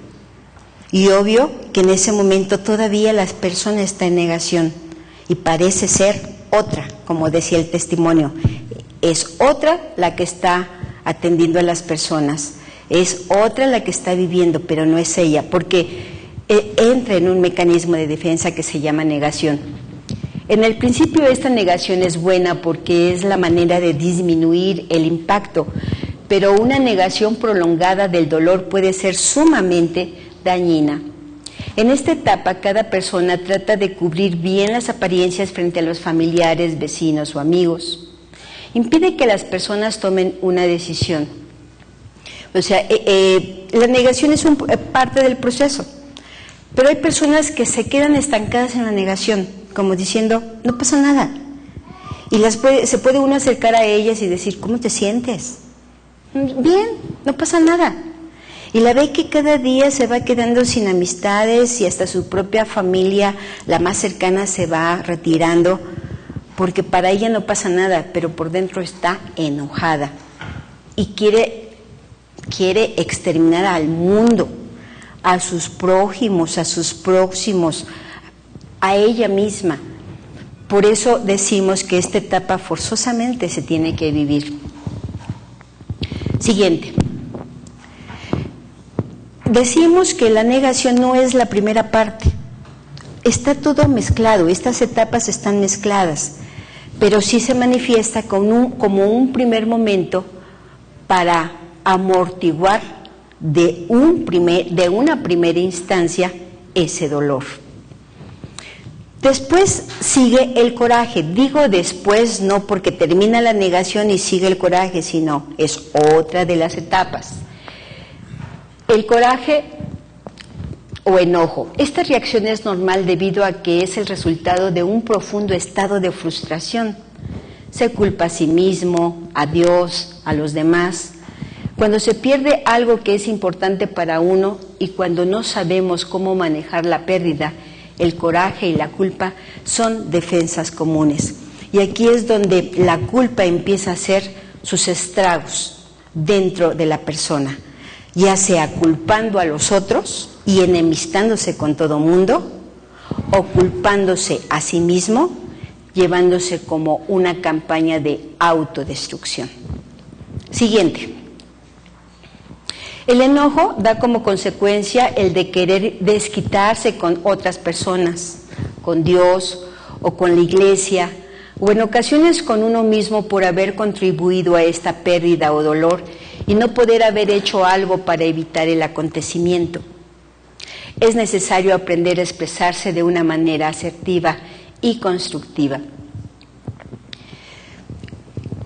Y obvio que en ese momento todavía la persona está en negación y parece ser otra, como decía el testimonio, es otra la que está atendiendo a las personas. es otra la que está viviendo, pero no es ella, porque entra en un mecanismo de defensa que se llama negación. En el principio esta negación es buena porque es la manera de disminuir el impacto, pero una negación prolongada del dolor puede ser sumamente dañina. En esta etapa, cada persona trata de cubrir bien las apariencias frente a los familiares, vecinos o amigos. Impide que las personas tomen una decisión. O sea, la negación es parte del proceso, pero hay personas que se quedan estancadas en la negación, como diciendo, no pasa nada. Y se puede uno acercar a ellas y decir, ¿cómo te sientes? Bien, no pasa nada. Y la ve que cada día se va quedando sin amistades y hasta su propia familia, la más cercana, se va retirando, porque para ella no pasa nada, pero por dentro está enojada y quiere exterminar al mundo, a sus prójimos, a sus próximos, a ella misma. Por eso decimos que esta etapa forzosamente se tiene que vivir. Siguiente. Decimos que la negación no es la primera parte. Está todo mezclado, estas etapas están mezcladas, pero sí se manifiesta como un primer momento para amortiguar de una primera instancia ese dolor. Después sigue el coraje. Digo después no porque termina la negación y sigue el coraje, sino es otra de las etapas. El coraje o enojo. Esta reacción es normal debido a que es el resultado de un profundo estado de frustración. Se culpa a sí mismo, a Dios, a los demás. Cuando se pierde algo que es importante para uno y cuando no sabemos cómo manejar la pérdida, el coraje y la culpa son defensas comunes. Y aquí es donde la culpa empieza a hacer sus estragos dentro de la persona, ya sea culpando a los otros y enemistándose con todo mundo, o culpándose a sí mismo, llevándose como una campaña de autodestrucción. Siguiente. El enojo da como consecuencia el de querer desquitarse con otras personas, con Dios o con la iglesia, o en ocasiones con uno mismo por haber contribuido a esta pérdida o dolor y no poder haber hecho algo para evitar el acontecimiento. Es necesario aprender a expresarse de una manera asertiva y constructiva.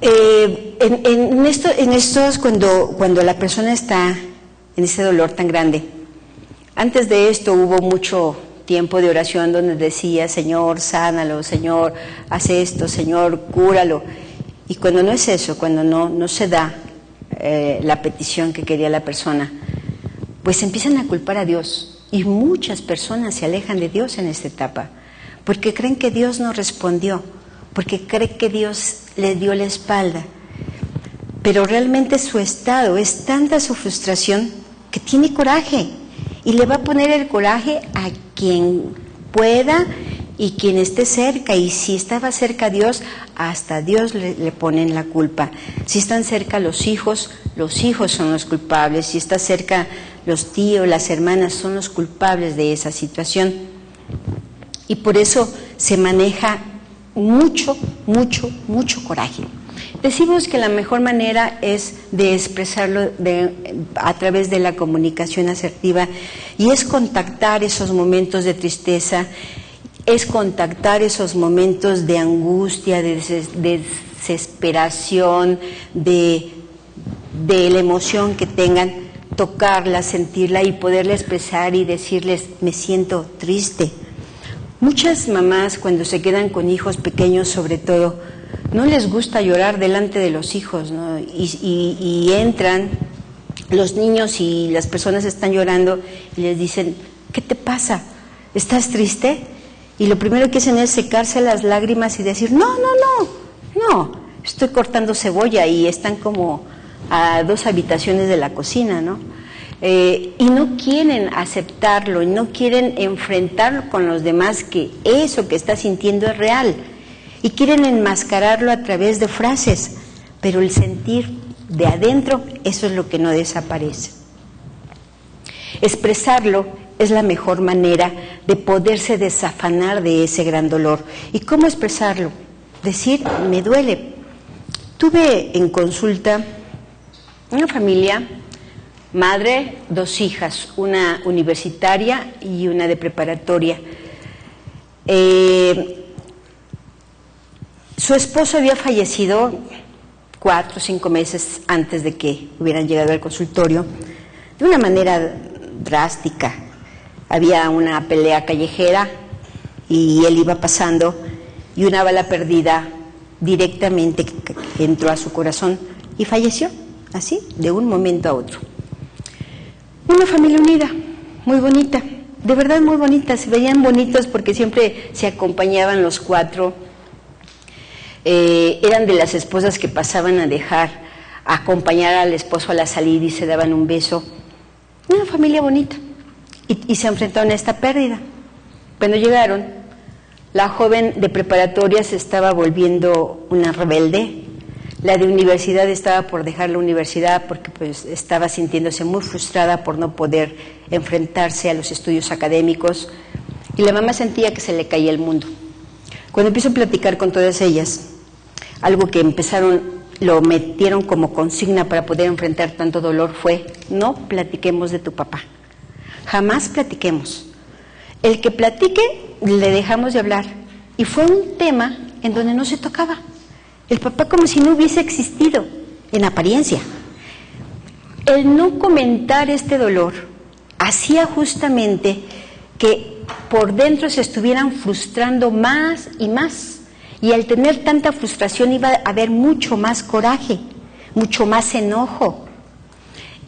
En estos cuando la persona está en ese dolor tan grande, antes de esto hubo mucho tiempo de oración donde decía, Señor, sánalo, Señor, haz esto, Señor, cúralo. Y cuando no es eso, cuando no se da la petición que quería la persona, pues empiezan a culpar a Dios. Y muchas personas se alejan de Dios en esta etapa, porque creen que Dios no respondió, porque creen que Dios le dio la espalda. Pero realmente su estado es tanta su frustración que tiene coraje y le va a poner el coraje a quien pueda y quien esté cerca. Y si estaba cerca a Dios, hasta Dios le ponen la culpa. Si están cerca los hijos son los culpables. Si está cerca los tíos, las hermanas son los culpables de esa situación. Y por eso se maneja mucho coraje. Decimos que la mejor manera es de expresarlo a través de la comunicación asertiva, y es contactar esos momentos de tristeza, es contactar esos momentos de angustia, de desesperación, de la emoción que tengan, tocarla, sentirla y poderla expresar y decirles, me siento triste. Muchas mamás, cuando se quedan con hijos pequeños sobre todo, no les gusta llorar delante de los hijos, ¿no? Y entran los niños y las personas están llorando y les dicen, ¿qué te pasa? ¿Estás triste? Y lo primero que hacen es secarse las lágrimas y decir, no, estoy cortando cebolla, y están como a 2 habitaciones de la cocina, ¿no? Y no quieren aceptarlo y no quieren enfrentarlo con los demás, que eso que está sintiendo es real. Y quieren enmascararlo a través de frases, pero el sentir de adentro, eso es lo que no desaparece. Expresarlo es la mejor manera de poderse desafanar de ese gran dolor. ¿Y cómo expresarlo? Decir, me duele. Tuve en consulta una familia, madre, 2 hijas, una universitaria y una de preparatoria. Su esposo había fallecido 4 o 5 meses antes de que hubieran llegado al consultorio, de una manera drástica. Había una pelea callejera y él iba pasando y una bala perdida directamente entró a su corazón y falleció, así, de un momento a otro. Una familia unida, muy bonita, de verdad muy bonita, se veían bonitos porque siempre se acompañaban los 4. Eran de las esposas que pasaban a acompañar al esposo a la salida y se daban un beso. Una familia bonita. Y se enfrentaron a esta pérdida. Cuando llegaron, la joven de preparatoria se estaba volviendo una rebelde. La de universidad estaba por dejar la universidad porque pues estaba sintiéndose muy frustrada por no poder enfrentarse a los estudios académicos. Y la mamá sentía que se le caía el mundo. Cuando empiezo a platicar con todas ellas, algo que lo metieron como consigna para poder enfrentar tanto dolor fue: no platiquemos de tu papá. Jamás platiquemos. El que platique, le dejamos de hablar. Y fue un tema en donde no se tocaba. El papá como si no hubiese existido, en apariencia. El no comentar este dolor hacía justamente que por dentro se estuvieran frustrando más y más. Y al tener tanta frustración iba a haber mucho más coraje, mucho más enojo.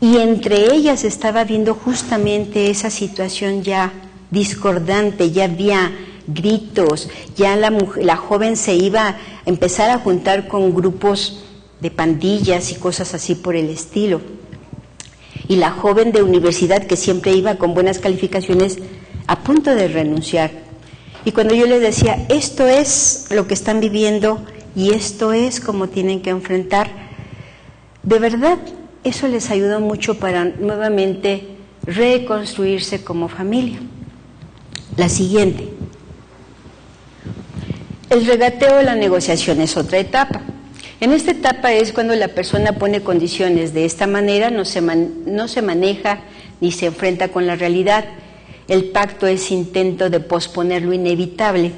Y entre ellas estaba viendo justamente esa situación ya discordante, ya había gritos, ya la joven se iba a empezar a juntar con grupos de pandillas y cosas así por el estilo. Y la joven de universidad, que siempre iba con buenas calificaciones, a punto de renunciar. Y cuando yo les decía, esto es lo que están viviendo y esto es como tienen que enfrentar, de verdad eso les ayudó mucho para nuevamente reconstruirse como familia. La siguiente. El regateo de la negociación es otra etapa. En esta etapa es cuando la persona pone condiciones de esta manera, no se maneja ni se enfrenta con la realidad. El pacto es intento de posponer lo inevitable.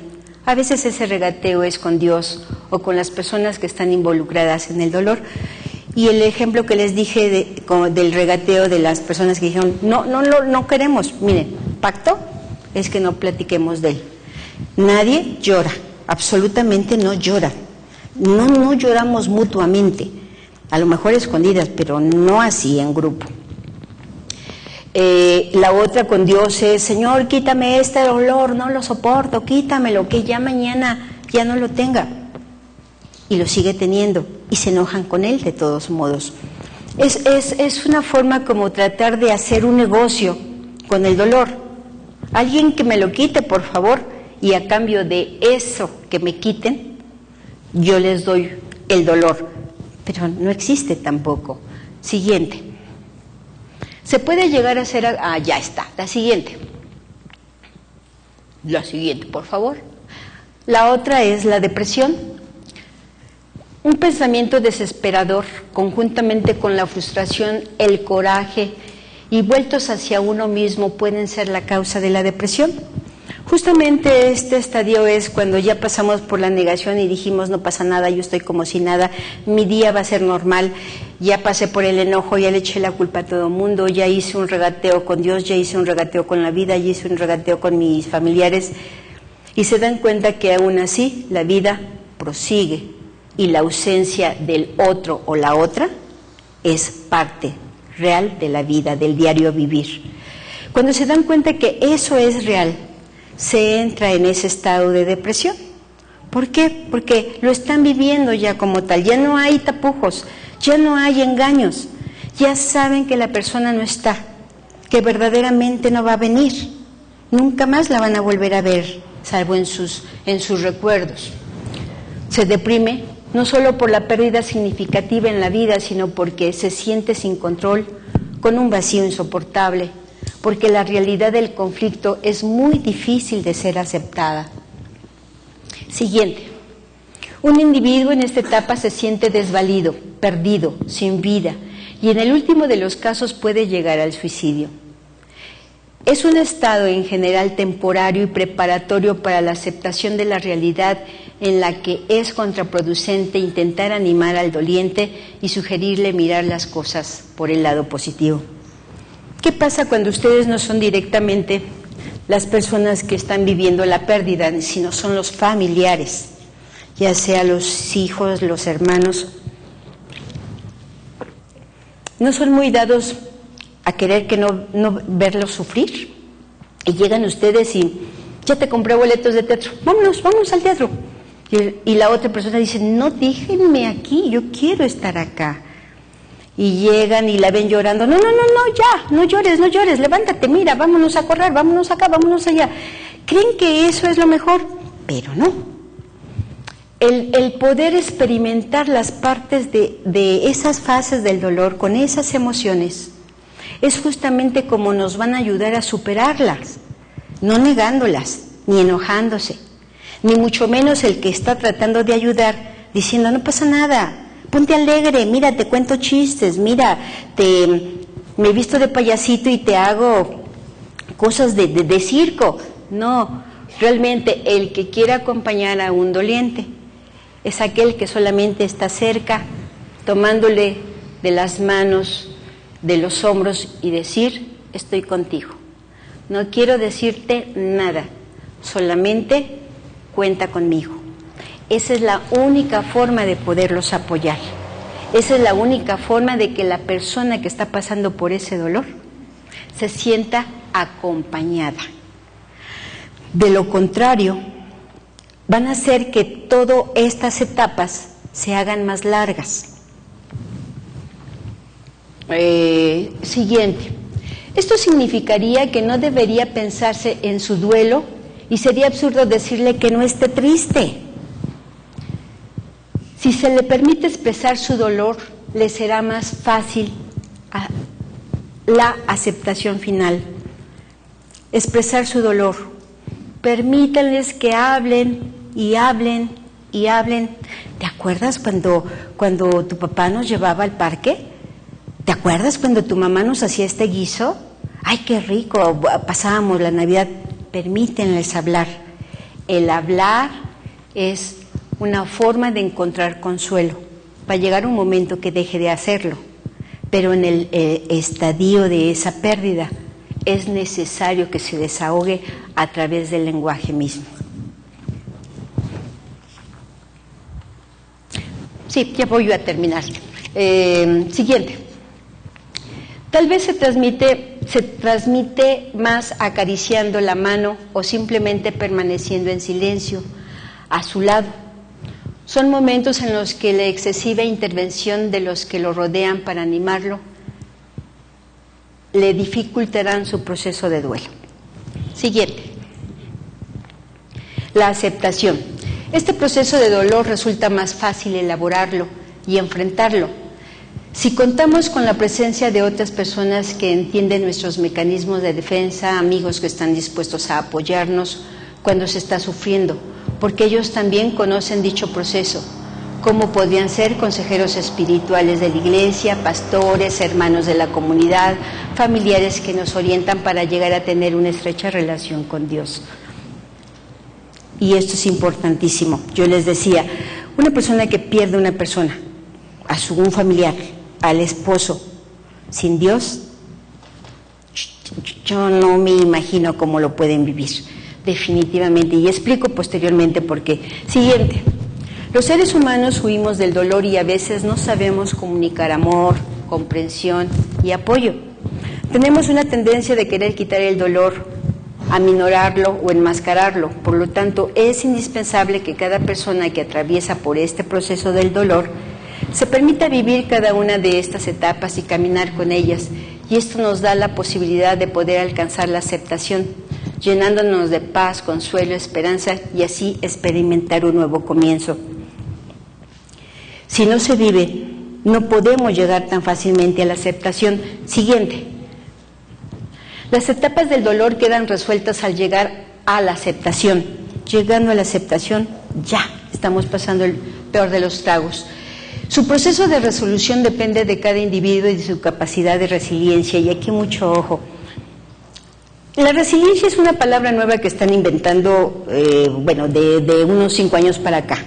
A veces ese regateo es con Dios o con las personas que están involucradas en el dolor. Y el ejemplo que les dije del regateo de las personas que dijeron, no queremos, miren, pacto es que no platiquemos de él. Nadie llora, absolutamente no llora. No lloramos mutuamente, a lo mejor escondidas, pero no así en grupo. La otra con Dios es, Señor, quítame este dolor, no lo soporto, quítamelo, que ya mañana ya no lo tenga. Y lo sigue teniendo, y se enojan con él de todos modos. Es una forma como tratar de hacer un negocio con el dolor. Alguien que me lo quite, por favor, y a cambio de eso que me quiten, yo les doy el dolor. Pero no existe tampoco. Siguiente. Se puede llegar a hacer... ya está. La siguiente. La siguiente, por favor. La otra es la depresión. Un pensamiento desesperador, conjuntamente con la frustración, el coraje y vueltos hacia uno mismo pueden ser la causa de la depresión. Justamente este estadio es cuando ya pasamos por la negación y dijimos no pasa nada, yo estoy como si nada, mi día va a ser normal, ya pasé por el enojo, ya le eché la culpa a todo el mundo, ya hice un regateo con Dios, ya hice un regateo con la vida, ya hice un regateo con mis familiares y se dan cuenta que aún así la vida prosigue y la ausencia del otro o la otra es parte real de la vida, del diario vivir. Cuando se dan cuenta que eso es real, se entra en ese estado de depresión. ¿Por qué? Porque lo están viviendo ya como tal, ya no hay tapujos, ya no hay engaños, ya saben que la persona no está, que verdaderamente no va a venir, nunca más la van a volver a ver, salvo en sus recuerdos. Se deprime no solo por la pérdida significativa en la vida, sino porque se siente sin control, con un vacío insoportable, porque la realidad del conflicto es muy difícil de ser aceptada. Siguiente. Un individuo en esta etapa se siente desvalido, perdido, sin vida, y en el último de los casos puede llegar al suicidio. Es un estado en general temporario y preparatorio para la aceptación de la realidad, en la que es contraproducente intentar animar al doliente y sugerirle mirar las cosas por el lado positivo. ¿Qué pasa cuando ustedes no son directamente las personas que están viviendo la pérdida, sino son los familiares, ya sea los hijos, los hermanos? ¿No son muy dados a querer que no verlos sufrir? Y llegan ustedes y ya te compré boletos de teatro, vámonos al teatro. Y la otra persona dice, no, déjenme aquí, yo quiero estar acá. Y llegan y la ven llorando, no, ya, no llores, levántate, mira, vámonos a correr, vámonos acá, vámonos allá. Creen que eso es lo mejor, pero no. El poder experimentar las partes de esas fases del dolor con esas emociones es justamente como nos van a ayudar a superarlas, no negándolas, ni enojándose, ni mucho menos el que está tratando de ayudar diciendo no pasa nada, ponte alegre, mira, te cuento chistes, mira, me visto de payasito y te hago cosas de circo. No, realmente el que quiere acompañar a un doliente es aquel que solamente está cerca, tomándole de las manos, de los hombros y decir, estoy contigo. No quiero decirte nada, solamente cuenta conmigo. Esa es la única forma de poderlos apoyar. Esa es la única forma de que la persona que está pasando por ese dolor se sienta acompañada. De lo contrario, van a hacer que todas estas etapas se hagan más largas. Siguiente. Esto significaría que no debería pensarse en su duelo y sería absurdo decirle que no esté triste. Si se le permite expresar su dolor, le será más fácil la aceptación final. Expresar su dolor. Permítanles que hablen y hablen y hablen. ¿Te acuerdas cuando tu papá nos llevaba al parque? ¿Te acuerdas cuando tu mamá nos hacía este guiso? ¡Ay, qué rico! Pasábamos la Navidad. Permítanles hablar. El hablar es una forma de encontrar consuelo. Va a llegar un momento que deje de hacerlo, pero en el estadio de esa pérdida es necesario que se desahogue a través del lenguaje mismo. Sí, ya voy a terminar. Siguiente. Tal vez se transmite más acariciando la mano o simplemente permaneciendo en silencio a su lado. Son momentos en los que la excesiva intervención de los que lo rodean para animarlo le dificultarán su proceso de duelo. Siguiente. La aceptación. Este proceso de dolor resulta más fácil elaborarlo y enfrentarlo si contamos con la presencia de otras personas que entienden nuestros mecanismos de defensa, amigos que están dispuestos a apoyarnos cuando se está sufriendo, porque ellos también conocen dicho proceso, como podrían ser consejeros espirituales de la iglesia, pastores, hermanos de la comunidad, familiares que nos orientan para llegar a tener una estrecha relación con Dios. Y esto es importantísimo. Yo les decía, una persona que pierde una persona, un familiar, al esposo, sin Dios, yo no me imagino cómo lo pueden vivir, definitivamente, y explico posteriormente por qué. Siguiente. Los seres humanos huimos del dolor y a veces no sabemos comunicar amor, comprensión y apoyo. Tenemos una tendencia de querer quitar el dolor, aminorarlo o enmascararlo. Por lo tanto, es indispensable que cada persona que atraviesa por este proceso del dolor se permita vivir cada una de estas etapas y caminar con ellas. Y esto nos da la posibilidad de poder alcanzar la aceptación, llenándonos de paz, consuelo, esperanza y así experimentar un nuevo comienzo. Si no se vive, no podemos llegar tan fácilmente a la aceptación. Siguiente. Las etapas del dolor quedan resueltas al llegar a la aceptación. Llegando a la aceptación, ya estamos pasando el peor de los tragos. Su proceso de resolución depende de cada individuo y de su capacidad de resiliencia, y aquí mucho ojo. La resiliencia es una palabra nueva que están inventando, de unos 5 años para acá.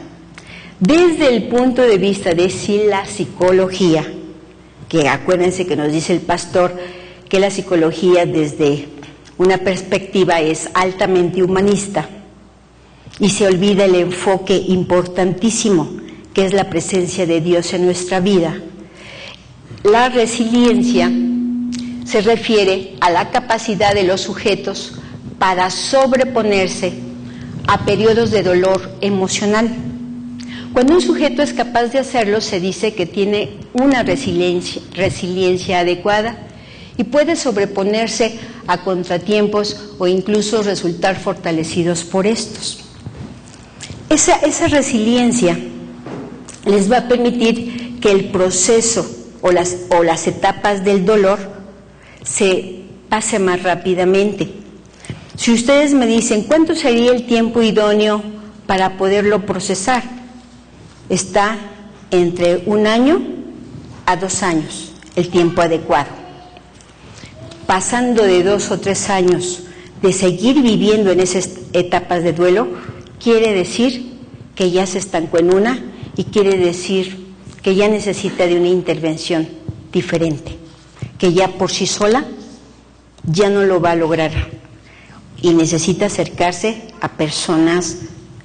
Desde el punto de vista de la psicología, que acuérdense que nos dice el pastor que la psicología desde una perspectiva es altamente humanista, y se olvida el enfoque importantísimo que es la presencia de Dios en nuestra vida. La resiliencia se refiere a la capacidad de los sujetos para sobreponerse a periodos de dolor emocional. Cuando un sujeto es capaz de hacerlo, se dice que tiene una resiliencia adecuada y puede sobreponerse a contratiempos o incluso resultar fortalecidos por estos. Esa resiliencia les va a permitir que el proceso o las etapas del dolor se pase más rápidamente. Si ustedes me dicen, ¿cuánto sería el tiempo idóneo para poderlo procesar? Está entre 1 año a 2 años, el tiempo adecuado. Pasando de 2 o 3 años de seguir viviendo en esas etapas de duelo, quiere decir que ya se estancó en una y quiere decir que ya necesita de una intervención diferente, que ya por sí sola ya no lo va a lograr y necesita acercarse a personas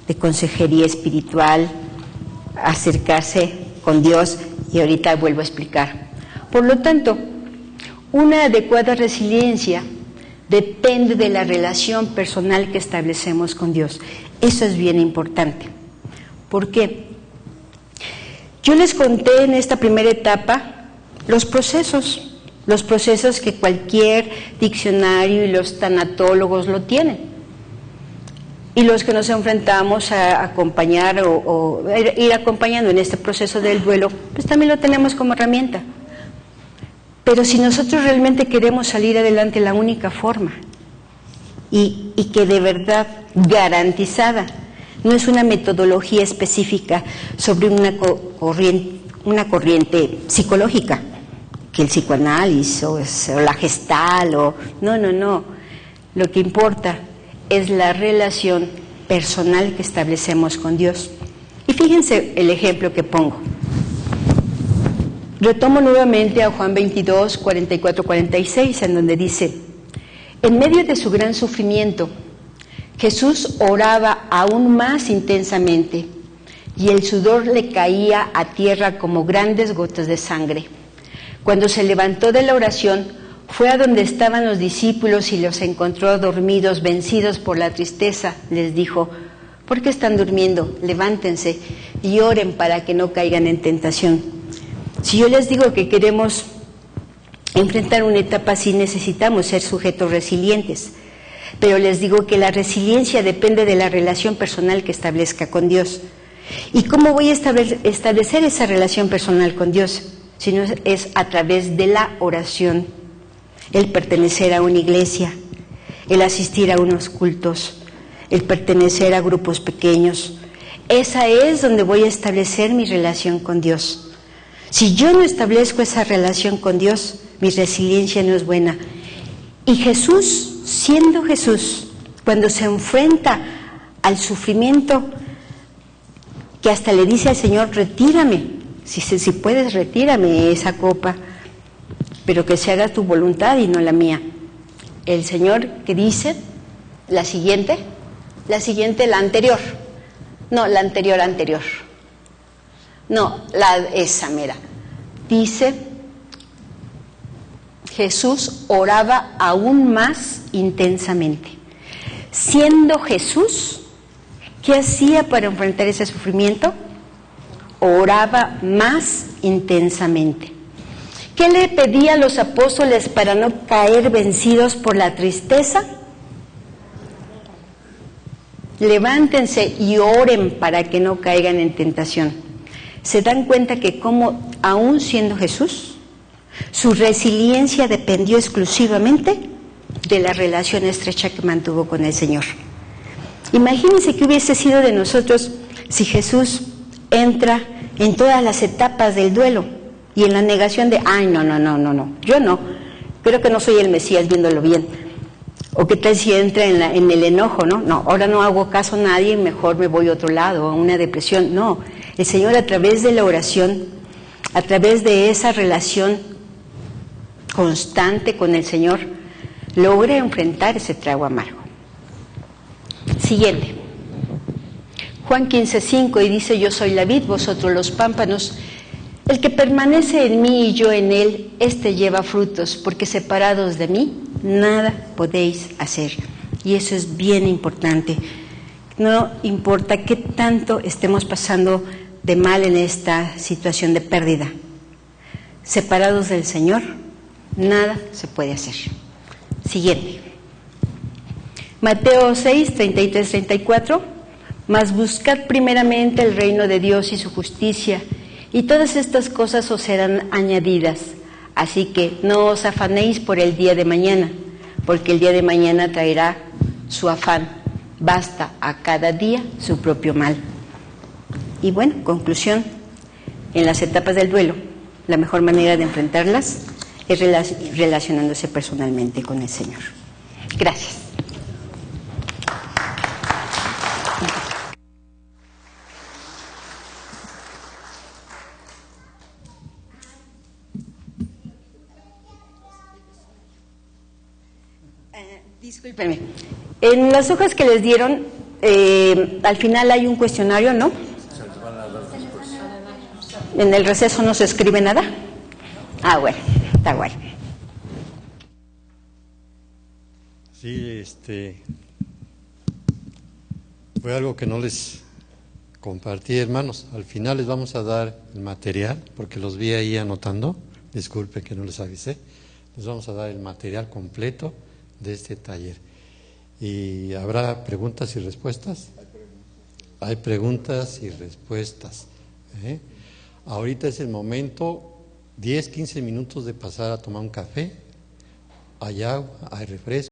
de consejería espiritual, acercarse con Dios, y ahorita vuelvo a explicar. Por lo tanto, una adecuada resiliencia depende de la relación personal que establecemos con Dios. Eso es bien importante. ¿Por qué? Yo les conté en esta primera etapa los procesos que cualquier diccionario y los tanatólogos lo tienen. Y los que nos enfrentamos a acompañar o ir acompañando en este proceso del duelo, pues también lo tenemos como herramienta. Pero si nosotros realmente queremos salir adelante, la única forma, y que de verdad garantizada, no es una metodología específica sobre una corriente psicológica, que el psicoanálisis o la gestal, no. Lo que importa es la relación personal que establecemos con Dios. Y fíjense el ejemplo que pongo. Retomo nuevamente a Juan 22, 44-46, en donde dice: en medio de su gran sufrimiento, Jesús oraba aún más intensamente, y el sudor le caía a tierra como grandes gotas de sangre. Cuando se levantó de la oración, fue a donde estaban los discípulos y los encontró dormidos, vencidos por la tristeza. Les dijo: ¿por qué están durmiendo? Levántense y oren para que no caigan en tentación. Si yo les digo que queremos enfrentar una etapa así, necesitamos ser sujetos resilientes. Pero les digo que la resiliencia depende de la relación personal que establezca con Dios. ¿Y cómo voy a establecer esa relación personal con Dios? Si no es a través de la oración, el pertenecer a una iglesia, el asistir a unos cultos, el pertenecer a grupos pequeños. Esa es donde voy a establecer mi relación con Dios. Si yo no establezco esa relación con Dios, mi resiliencia no es buena. Y Jesús, siendo Jesús, cuando se enfrenta al sufrimiento, que hasta le dice al Señor: retírame, si puedes, retírame esa copa, pero que se haga tu voluntad y no la mía. El Señor, que dice, la anterior. Esa mera. Dice, Jesús oraba aún más intensamente. Siendo Jesús, ¿qué hacía para enfrentar ese sufrimiento? Oraba más intensamente. ¿Qué le pedía a los apóstoles para no caer vencidos por la tristeza? Levántense y oren para que no caigan en tentación. se dan cuenta que como aún siendo Jesús, su resiliencia dependió exclusivamente de la relación estrecha que mantuvo con el Señor. Imagínense qué hubiese sido de nosotros si Jesús entra en todas las etapas del duelo y en la negación de, ay, no, yo no, creo que no soy el Mesías viéndolo bien. O qué tal si entra en el enojo, no, ahora no hago caso a nadie, mejor me voy a otro lado, a una depresión. No, el Señor a través de la oración, a través de esa relación constante con el Señor, logra enfrentar ese trago amargo. Siguiente. Juan 15:5, y dice, yo soy la vid, vosotros los pámpanos. El que permanece en mí y yo en él, éste lleva frutos, porque separados de mí, nada podéis hacer. Y eso es bien importante. No importa qué tanto estemos pasando de mal en esta situación de pérdida. Separados del Señor, nada se puede hacer. Siguiente. Mateo 6, 33, 34. Mas buscad primeramente el reino de Dios y su justicia, y todas estas cosas os serán añadidas. Así que no os afanéis por el día de mañana, porque el día de mañana traerá su afán. Basta a cada día su propio mal. Y bueno, conclusión, en las etapas del duelo, la mejor manera de enfrentarlas es relacionándose personalmente con el Señor. Gracias. Discúlpenme. En las hojas que les dieron, al final hay un cuestionario, ¿no? En el receso no se escribe nada. Ah, bueno, está guay. Sí, fue algo que no les compartí, hermanos. Al final les vamos a dar el material, porque los vi ahí anotando. Disculpe que no les avisé. Les vamos a dar el material completo de este taller. ¿Y habrá preguntas y respuestas? Hay preguntas y respuestas. Ahorita es el momento, 10, 15 minutos de pasar a tomar un café. Hay agua, hay refresco.